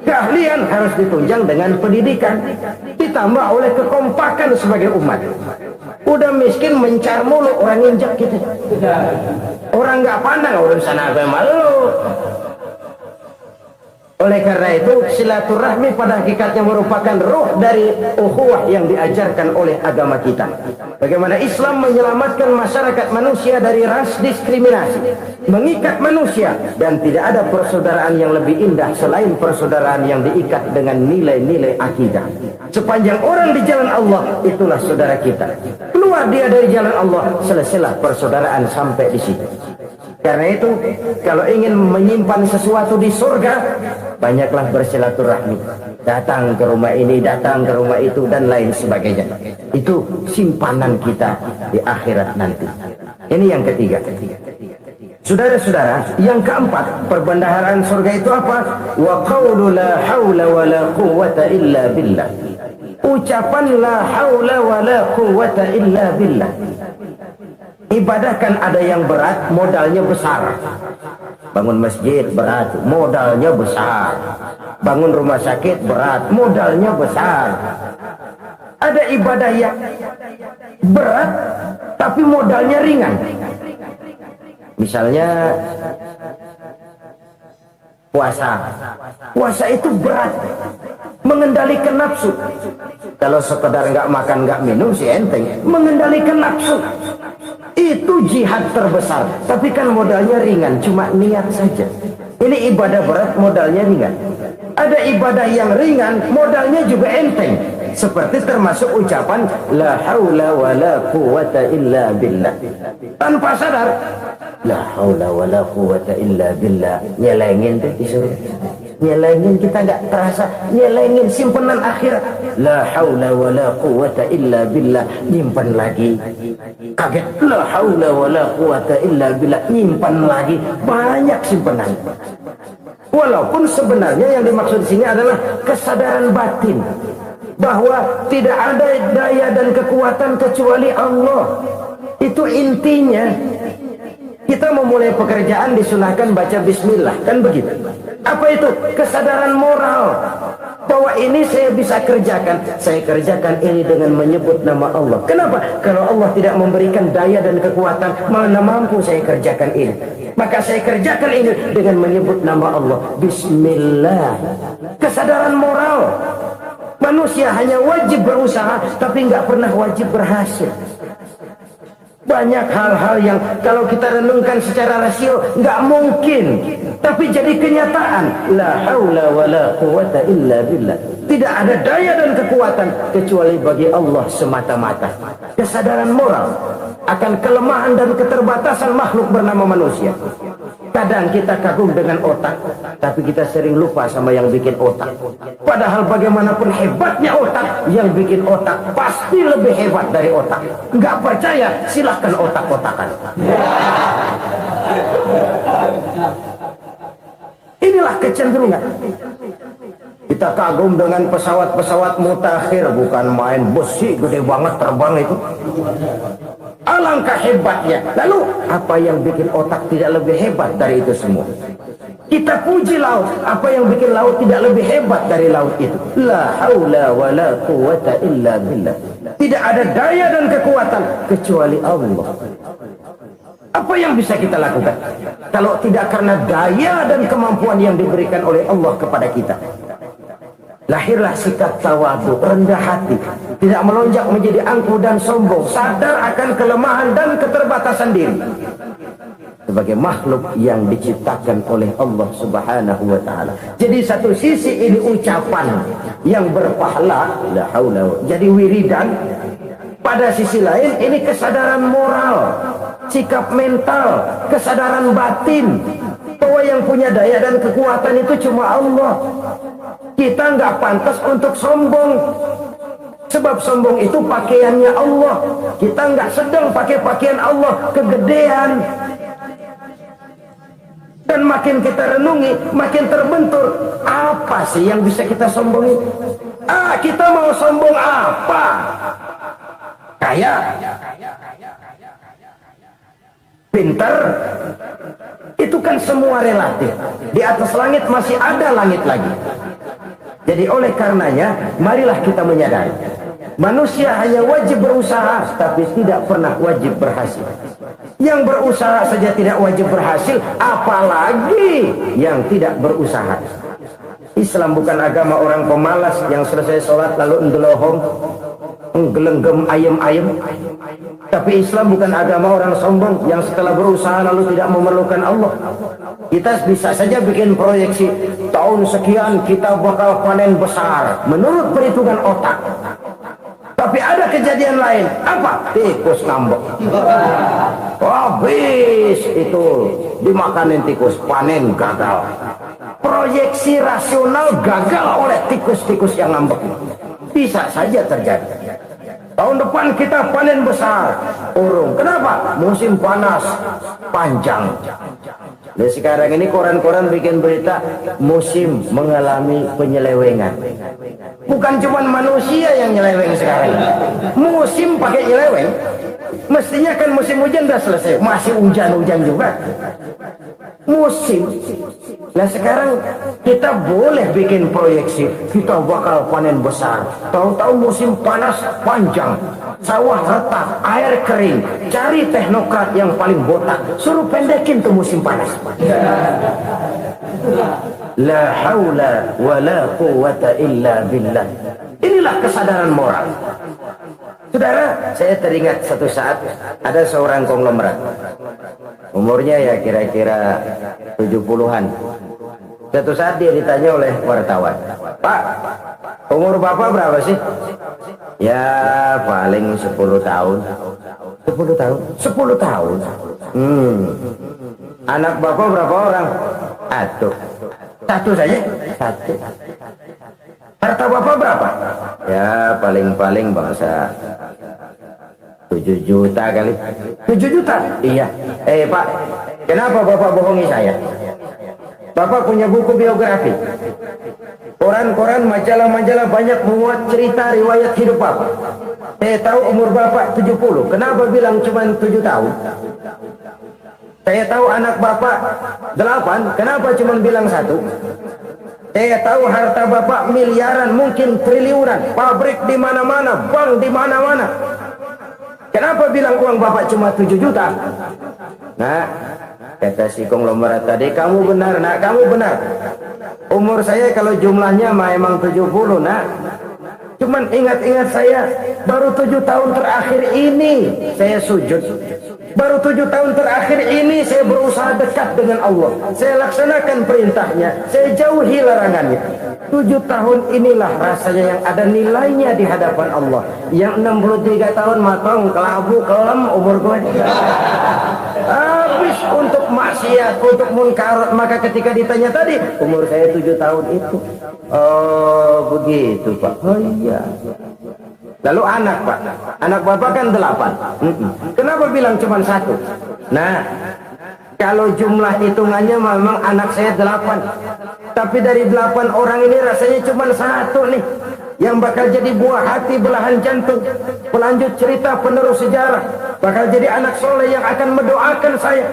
Keahlian harus ditunjang dengan pendidikan, ditambah oleh kekompakan sebagai umat. Udah miskin mencar mulu, orang injak kita. Orang nggak pandang urusan agama lu. Oleh karena itu, silaturahmi pada hakikatnya merupakan ruh dari ukhuwah yang diajarkan oleh agama kita. Bagaimana Islam menyelamatkan masyarakat manusia dari ras diskriminasi, mengikat manusia, dan tidak ada persaudaraan yang lebih indah selain persaudaraan yang diikat dengan nilai-nilai akidah. Sepanjang orang di jalan Allah, itulah saudara kita. Keluar dia dari jalan Allah, selesailah persaudaraan sampai di situ. Karena itu, kalau ingin menyimpan sesuatu di surga, banyaklah bersilaturahmi. Datang ke rumah ini, datang ke rumah itu, dan lain sebagainya. Itu simpanan kita di akhirat nanti. Ini yang ketiga. Saudara-saudara, yang keempat, perbendaharaan surga itu apa? Wa qawlu la hawla wa la quwwata illa billah. Ucapan la hawla wa la quwwata illa billah. Ibadah kan ada yang berat, modalnya besar. Bangun masjid berat, modalnya besar. Bangun rumah sakit berat, modalnya besar. Ada ibadah yang berat, tapi modalnya ringan. Misalnya puasa. Puasa itu berat, mengendalikan nafsu. Kalau sekedar nggak makan nggak minum sih enteng. Mengendalikan nafsu itu jihad terbesar, tapi kan modalnya ringan, cuma niat saja. Ini ibadah berat, modalnya ringan. Ada ibadah yang ringan, modalnya juga enteng, seperti termasuk ucapan la haula wa la quwwata illa billah. Tanpa sadar, la haula wa la quwwata illa billah, nyelengin tuh disuruh. Nyelengin, kita nggak terasa nyelengin simpanan akhirat. La haula wa la quwwata illa billah, nyimpan lagi. Kaget, la haula wa la quwwata illa billah, nyimpan lagi. Banyak simpanan. Walaupun sebenarnya yang dimaksud di sini adalah kesadaran batin bahwa tidak ada daya dan kekuatan kecuali Allah. Itu intinya. Kita memulai pekerjaan disunahkan baca bismillah, kan begitu? Apa itu? Kesadaran moral bahwa ini saya bisa kerjakan. Saya kerjakan ini dengan menyebut nama Allah. Kenapa? Kalau Allah tidak memberikan daya dan kekuatan, mana mampu saya kerjakan ini. Maka saya kerjakan ini dengan menyebut nama Allah. Bismillah. Kesadaran moral. Manusia hanya wajib berusaha, tapi nggak pernah wajib berhasil. Banyak hal-hal yang kalau kita renungkan secara rasio nggak mungkin, tapi jadi kenyataan. La haula wala quwata illa billah. Tidak ada daya dan kekuatan kecuali bagi Allah semata-mata. Kesadaran moral akan kelemahan dan keterbatasan makhluk bernama manusia. Kadang kita kagum dengan otak, tapi kita sering lupa sama yang bikin otak. Padahal bagaimanapun hebatnya otak, yang bikin otak pasti lebih hebat dari otak. Nggak percaya? Silahkan otak-otakan. Inilah kecenderungan. Kita kagum dengan pesawat-pesawat mutakhir, bukan main besi gede banget terbang itu. Alangkah hebatnya. Lalu apa yang bikin otak tidak lebih hebat dari itu semua? Kita puji laut. Apa yang bikin laut tidak lebih hebat dari laut itu? La haula wa la quwata illa billah. Tidak ada daya dan kekuatan kecuali Allah. Apa yang bisa kita lakukan kalau tidak karena daya dan kemampuan yang diberikan oleh Allah kepada kita? Lahirlah sikap tawadu, rendah hati, tidak melonjak menjadi angkuh dan sombong, sadar akan kelemahan dan keterbatasan diri sebagai makhluk yang diciptakan oleh Allah Subhanahu wa taala. Jadi satu sisi ini ucapan yang berpahala, la haula, jadi wiridan. Pada sisi lain ini kesadaran moral, sikap mental, kesadaran batin bahwa yang punya daya dan kekuatan itu cuma Allah. Kita nggak pantas untuk sombong, sebab sombong itu pakaiannya Allah. Kita nggak sedang pakai pakaian Allah, kegedean. Dan makin kita renungi, makin terbentur. Apa sih yang bisa kita sombongi? Kita mau sombong apa? Kaya, pintar, itu kan semua relatif. Di atas langit masih ada langit lagi. Jadi oleh karenanya, marilah kita menyadari manusia hanya wajib berusaha, tapi tidak pernah wajib berhasil. Yang berusaha saja tidak wajib berhasil, apalagi yang tidak berusaha. Islam bukan agama orang pemalas yang selesai sholat lalu ngelohong, nggelenggem ayem-ayem. Tapi Islam bukan agama orang sombong yang setelah berusaha lalu tidak memerlukan Allah. Kita bisa saja bikin proyeksi, tahun sekian kita bakal panen besar menurut perhitungan otak. Tapi ada kejadian lain. Apa? Tikus ngambek. Habis itu dimakanin tikus, panen gagal. Proyeksi rasional gagal oleh tikus-tikus yang ngambek. Bisa saja terjadi. Tahun depan kita panen besar, urung. Kenapa? Musim panas panjang. Dan sekarang ini koran-koran bikin berita musim mengalami penyelewengan. Bukan cuma manusia yang nyeleweng sekarang. Musim pakai nyeleweng. Mestinya kan musim hujan udah selesai, masih hujan-hujan juga. Musim. Nah sekarang kita boleh bikin proyeksi, kita bakal panen besar. Tahu-tahu musim panas panjang, sawah retak, air kering. Cari teknokrat yang paling botak, suruh pendekin ke musim panas. La haula wa la quwata illa billah. Inilah kesadaran moral. Saudara, saya teringat satu saat ada seorang konglomerat. Umurnya ya kira-kira 70-an. Satu saat dia ditanya oleh wartawan, "Pak, umur Bapak berapa sih?" "Ya paling 10 tahun." 10 tahun? 10 tahun? Anak Bapak berapa orang? Satu saja? Satu. Harta Bapak berapa? Ya paling-paling bangsa 7 juta kali. 7 juta? Iya. Pak, kenapa Bapak bohongi saya? Bapak punya buku biografi. Koran-koran, majalah-majalah banyak memuat cerita riwayat hidup Bapak. Saya tahu umur Bapak 70. Kenapa bilang cuma 7 tahun? Saya tahu anak Bapak 8. Kenapa cuma bilang 1? Saya tahu harta Bapak miliaran, mungkin triliunan. Pabrik di mana-mana, bank di mana-mana. Kenapa bilang uang Bapak cuma 7 juta? Nah, kata si konglomerat tadi, kamu benar nak, kamu benar. Umur saya kalau jumlahnya memang 70 nak. Cuman ingat-ingat saya, baru 7 tahun terakhir ini saya sujud. Baru 7 tahun terakhir ini saya berusaha dekat dengan Allah. Saya laksanakan perintahnya, saya jauhi larangannya. 7 tahun inilah rasanya yang ada nilainya di hadapan Allah. Yang 63 tahun matang, kelabu, kelam, umur gue habis untuk maksiat, untuk munkar. Maka ketika ditanya tadi, umur saya 7 tahun itu. Oh begitu Pak. Oh iya. Lalu anak Pak, anak Bapak kan 8. Kenapa bilang cuma 1? Nah, kalau jumlah hitungannya memang anak saya 8. Tapi dari 8 orang ini rasanya cuma 1 nih yang bakal jadi buah hati, belahan jantung, pelanjut cerita, penerus sejarah, bakal jadi anak soleh yang akan mendoakan saya.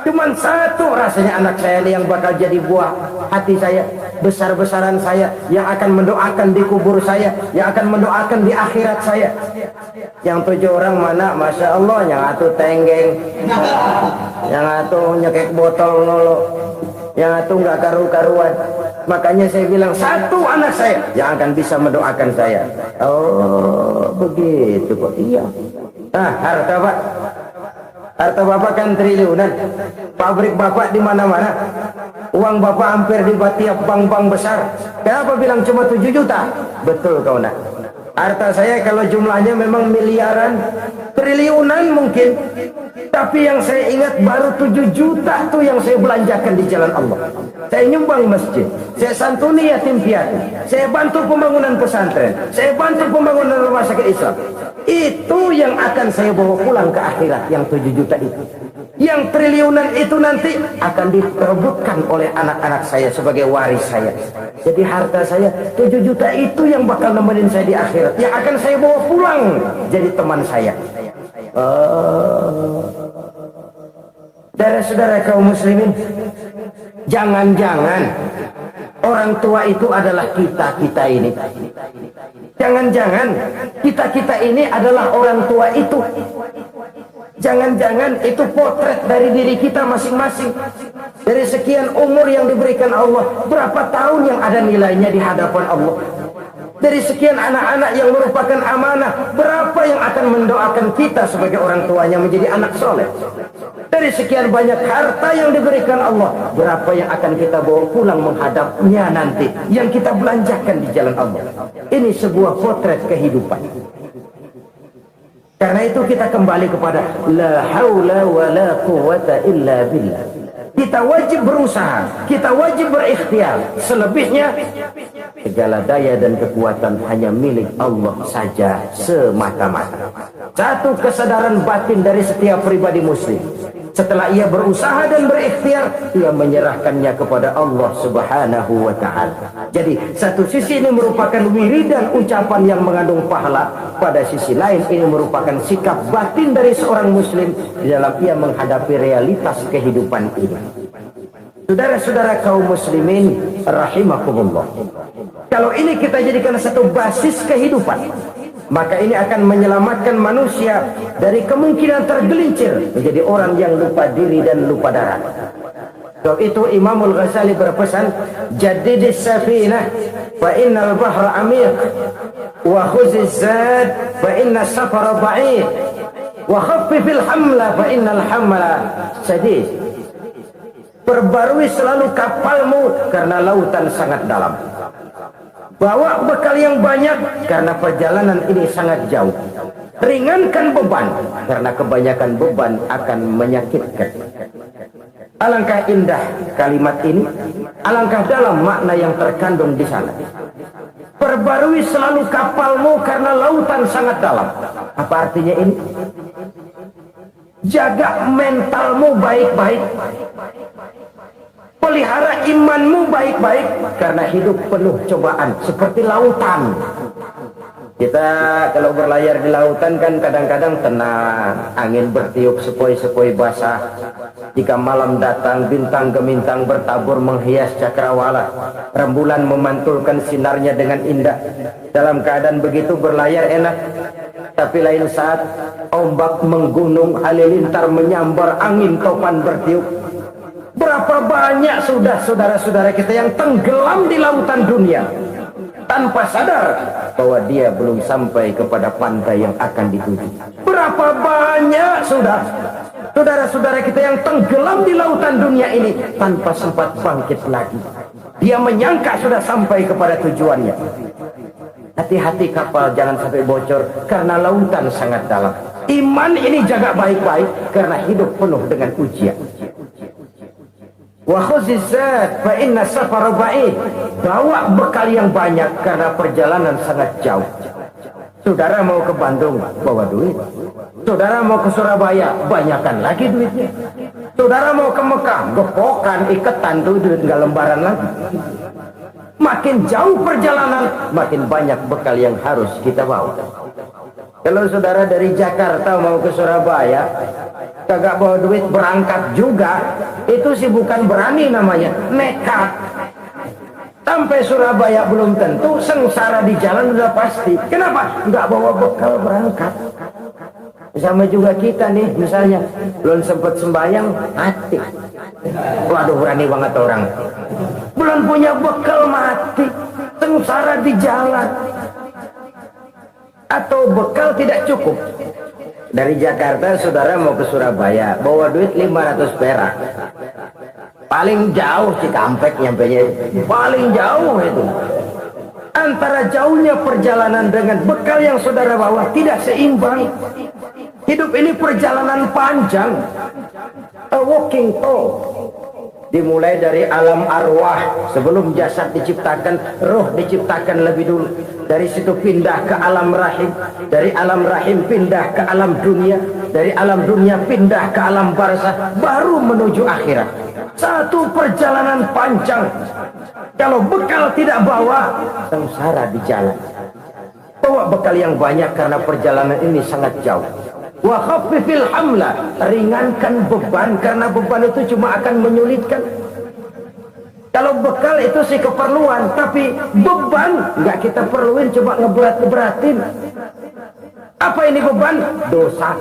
Cuman 1 rasanya anak saya ini yang bakal jadi buah hati saya, besar-besaran saya, yang akan mendoakan di kubur saya, yang akan mendoakan di akhirat saya. Yang 7 orang mana? Masya Allah, yang atuh tenggeng, yang atuh nyekek botol nolo, yang atuh nggak karu-karuan. Makanya saya bilang 1 anak saya yang akan bisa mendoakan saya. Oh begitu kok. Iya. Nah, harta Pak, harta Bapak kan triliunan. Pabrik Bapak di mana-mana. Uang Bapak hampir di tiap bank-bank besar. Kenapa bilang cuma 7 juta? Betul kau nak. Harta saya kalau jumlahnya memang miliaran, triliunan mungkin. Tapi yang saya ingat baru 7 juta tuh yang saya belanjakan di jalan Allah. Saya nyumbang masjid, saya santuni yatim piatu, saya bantu pembangunan pesantren, saya bantu pembangunan rumah sakit Islam. Itu yang akan saya bawa pulang ke akhirat, yang 7 juta itu. Yang triliunan itu nanti akan diperebutkan oleh anak-anak saya sebagai waris saya. Jadi harta saya 7 juta itu yang bakal nemenin saya di akhirat, yang akan saya bawa pulang jadi teman saya. Saudara-saudara kaum muslimin, jangan-jangan orang tua itu adalah kita ini. Jangan-jangan kita ini adalah orang tua itu. Jangan-jangan itu potret dari diri kita masing-masing. Dari sekian umur yang diberikan Allah, berapa tahun yang ada nilainya di hadapan Allah. Dari sekian anak-anak yang merupakan amanah, berapa yang akan mendoakan kita sebagai orang tuanya menjadi anak soleh. Dari sekian banyak harta yang diberikan Allah, berapa yang akan kita bawa pulang menghadapnya nanti, yang kita belanjakan di jalan Allah. Ini sebuah potret kehidupan. Karena itu kita kembali kepada la haula wa la quwwata illa billah. Kita wajib berusaha, kita wajib berikhtiar. Selebihnya segala daya dan kekuatan hanya milik Allah saja semata-mata. Satu kesadaran batin dari setiap pribadi muslim. Setelah ia berusaha dan berikhtiar, ia menyerahkannya kepada Allah Subhanahu wa ta'ala. Jadi satu sisi ini merupakan wiridan ucapan yang mengandung pahala, pada sisi lain ini merupakan sikap batin dari seorang muslim di dalam ia menghadapi realitas kehidupan ini. Saudara-saudara kaum muslimin rahimakumullah, kalau ini kita jadikan satu basis kehidupan, maka ini akan menyelamatkan manusia dari kemungkinan tergelincir menjadi orang yang lupa diri dan lupa darat. Sebab itu Imamul Ghazali berpesan, jadidis safinah fa innal bahra amiq wa khuziz zad fa inna safara ba'id wa khaffifil hamla fa innal hamla sadid. Perbarui selalu kapalmu karena lautan sangat dalam. Bawa bekal yang banyak karena perjalanan ini sangat jauh. Ringankan beban karena kebanyakan beban akan menyakitkan. Alangkah indah kalimat ini, alangkah dalam makna yang terkandung di sana. Perbarui selalu kapalmu karena lautan sangat dalam. Apa artinya ini? Jaga mentalmu baik-baik. Pelihara imanmu baik-baik, karena hidup penuh cobaan seperti lautan. Kita kalau berlayar di lautan kan kadang-kadang tenang, angin bertiup sepoi-sepoi basah. Jika malam datang, bintang gemintang bertabur menghias cakrawala. Rembulan memantulkan sinarnya dengan indah. Dalam keadaan begitu berlayar enak. Tapi lain saat ombak menggunung, halilintar menyambar, angin topan bertiup. Berapa banyak sudah saudara-saudara kita yang tenggelam di lautan dunia tanpa sadar bahwa dia belum sampai kepada pantai yang akan dituju. Berapa banyak sudah saudara-saudara kita yang tenggelam di lautan dunia ini tanpa sempat bangkit lagi. Dia menyangka sudah sampai kepada tujuannya. Hati-hati kapal jangan sampai bocor karena lautan sangat dalam. Iman ini jaga baik-baik karena hidup penuh dengan ujian. Wa khuzizat fa inna safara ba'id. Bawa bekal yang banyak karena perjalanan sangat jauh. Saudara mau ke Bandung, bawa duit. Saudara mau ke Surabaya, banyakkan lagi duitnya. Saudara mau ke Mekah, gepokan, iketan tuh duit nggak lembaran lagi. Makin jauh perjalanan, makin banyak bekal yang harus kita bawa. Kalau saudara dari Jakarta mau ke Surabaya, kagak bawa duit berangkat juga, itu sih bukan berani namanya, nekat. Sampai Surabaya belum tentu, sengsara di jalan udah pasti. Kenapa? Nggak bawa bekal berangkat. Sama juga kita nih, misalnya belum sempat sembahyang, mati. Waduh, berani banget orang. Belum punya bekal, mati. Sengsara di jalan. Atau bekal tidak cukup. Dari Jakarta saudara mau ke Surabaya, bawa duit 500 perak. Paling jauh Cikampek nyampenya, paling jauh itu. Antara jauhnya perjalanan dengan bekal yang saudara bawa tidak seimbang. Hidup ini perjalanan panjang, a walking talk. Dimulai dari alam arwah, sebelum jasad diciptakan, roh diciptakan lebih dulu. Dari situ pindah ke alam rahim, dari alam rahim pindah ke alam dunia, dari alam dunia pindah ke alam barzah, baru menuju akhirat. Satu perjalanan panjang. Kalau bekal tidak bawa, sengsara di jalan. Bawa bekal yang banyak karena perjalanan ini sangat jauh. Wa khaffifil hamla, ringankan beban karena beban itu cuma akan menyulitkan. Kalau bekal itu sih keperluan, tapi beban nggak kita perluin, coba ngeberat-beratin. Apa ini beban? Dosa,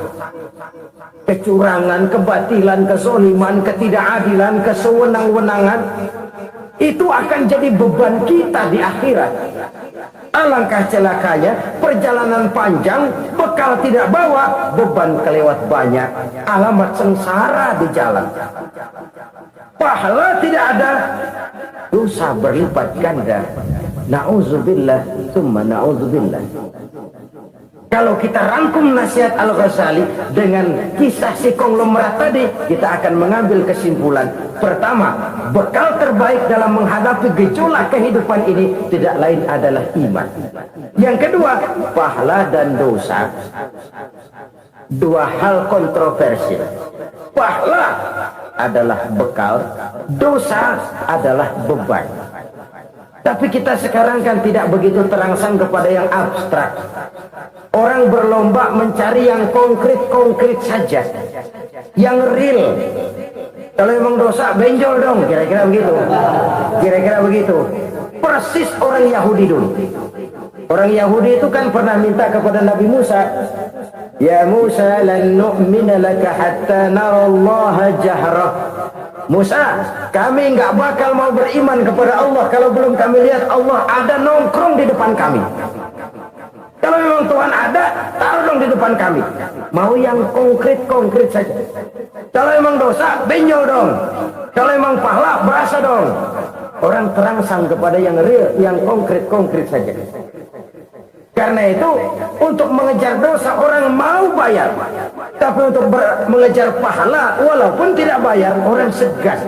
kecurangan, kebatilan, kezoliman, ketidakadilan, kesewenang-wenangan. Itu akan jadi beban kita di akhirat. Alangkah celakanya, perjalanan panjang, bekal tidak bawa, beban kelewat banyak, alamat sengsara di jalan. Pahala tidak ada, dosa berlipat ganda. Na'udzubillah, summa na'udzubillah. Kalau kita rangkum nasihat Al-Ghazali dengan kisah si konglomerat tadi, kita akan mengambil kesimpulan. Pertama, bekal terbaik dalam menghadapi gejolak kehidupan ini tidak lain adalah iman. Yang kedua, pahala dan dosa. Dua hal kontroversial. Pahala adalah bekal, dosa adalah beban. Tapi kita sekarang kan tidak begitu terangsang kepada yang abstrak. Orang berlomba mencari yang konkret-konkret saja, yang real. Kalau emang dosa, benjol dong, kira-kira begitu. Kira-kira begitu. Persis orang Yahudi dulu. Orang Yahudi itu kan pernah minta kepada Nabi Musa, ya Musa, lan nu'mina laka hatta narallaha jahrah. Musa, kami nggak bakal mau beriman kepada Allah kalau belum kami lihat Allah ada nongkrong di depan kami. Kalau memang Tuhan ada, taruh dong di depan kami. Mau yang konkret-konkret saja. Kalau memang dosa, benjol dong. Kalau memang pahala, berasa dong. Orang terangsang kepada yang real, yang konkret-konkret saja. Karena itu, untuk mengejar dosa orang mau bayar. Tapi untuk mengejar pahala, walaupun tidak bayar, orang segan.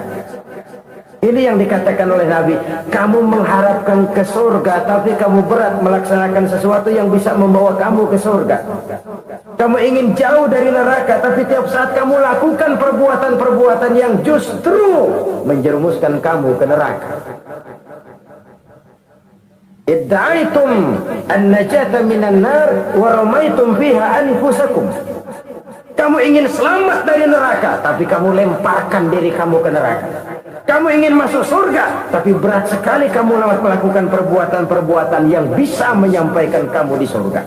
Ini yang dikatakan oleh Nabi, kamu mengharapkan ke surga tapi kamu berat melaksanakan sesuatu yang bisa membawa kamu ke surga. Kamu ingin jauh dari neraka tapi tiap saat kamu lakukan perbuatan-perbuatan yang justru menjerumuskan kamu ke neraka. Idda'aitum an-najata minan nar wa ramaitum fiha anfusakum. Kamu ingin selamat dari neraka tapi kamu lemparkan diri kamu ke neraka. Kamu ingin masuk surga, tapi berat sekali kamu melakukan perbuatan-perbuatan yang bisa menyampaikan kamu di surga.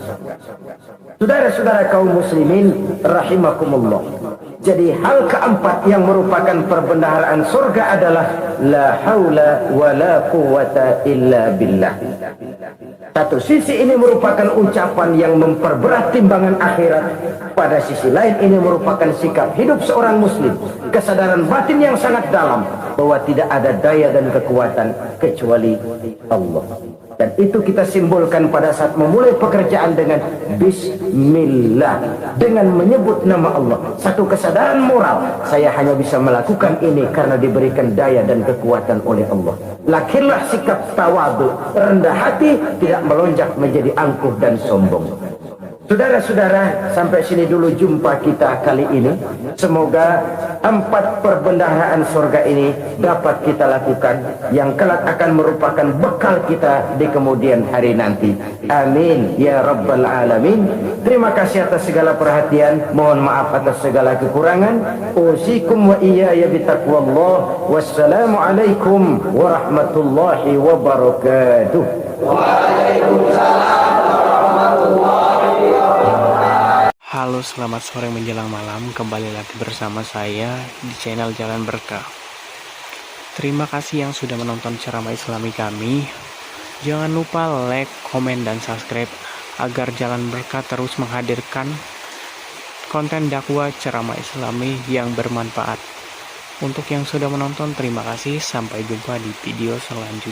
Saudara-saudara kaum muslimin rahimakumullah. Jadi hal keempat yang merupakan perbendaharaan surga adalah la haula wa la quwwata illa billah. Satu sisi ini merupakan ucapan yang memperberat timbangan akhirat. Pada sisi lain ini merupakan sikap hidup seorang muslim. Kesadaran batin yang sangat dalam bahwa tidak ada daya dan kekuatan kecuali Allah. Dan itu kita simbolkan pada saat memulai pekerjaan dengan Bismillah, dengan menyebut nama Allah. Satu kesadaran moral, saya hanya bisa melakukan ini karena diberikan daya dan kekuatan oleh Allah. Lahirlah sikap tawadu, rendah hati, tidak melonjak menjadi angkuh dan sombong. Saudara-saudara, sampai sini dulu jumpa kita kali ini. Semoga 4 perbendaharaan surga ini dapat kita lakukan, yang kelak akan merupakan bekal kita di kemudian hari nanti. Amin ya rabbal alamin. Terima kasih atas segala perhatian. Mohon maaf atas segala kekurangan. Usikum wa iyaya bitaqwallah. Wassalamualaikum warahmatullahi wabarakatuh. Waalaikumsalam warahmatullahi. Halo, selamat sore menjelang malam. Kembali lagi bersama saya di channel Jalan Berkah. Terima kasih yang sudah menonton ceramah Islami kami. Jangan lupa like, komen, dan subscribe agar Jalan Berkah terus menghadirkan konten dakwah ceramah Islami yang bermanfaat. Untuk yang sudah menonton, terima kasih. Sampai jumpa di video selanjutnya.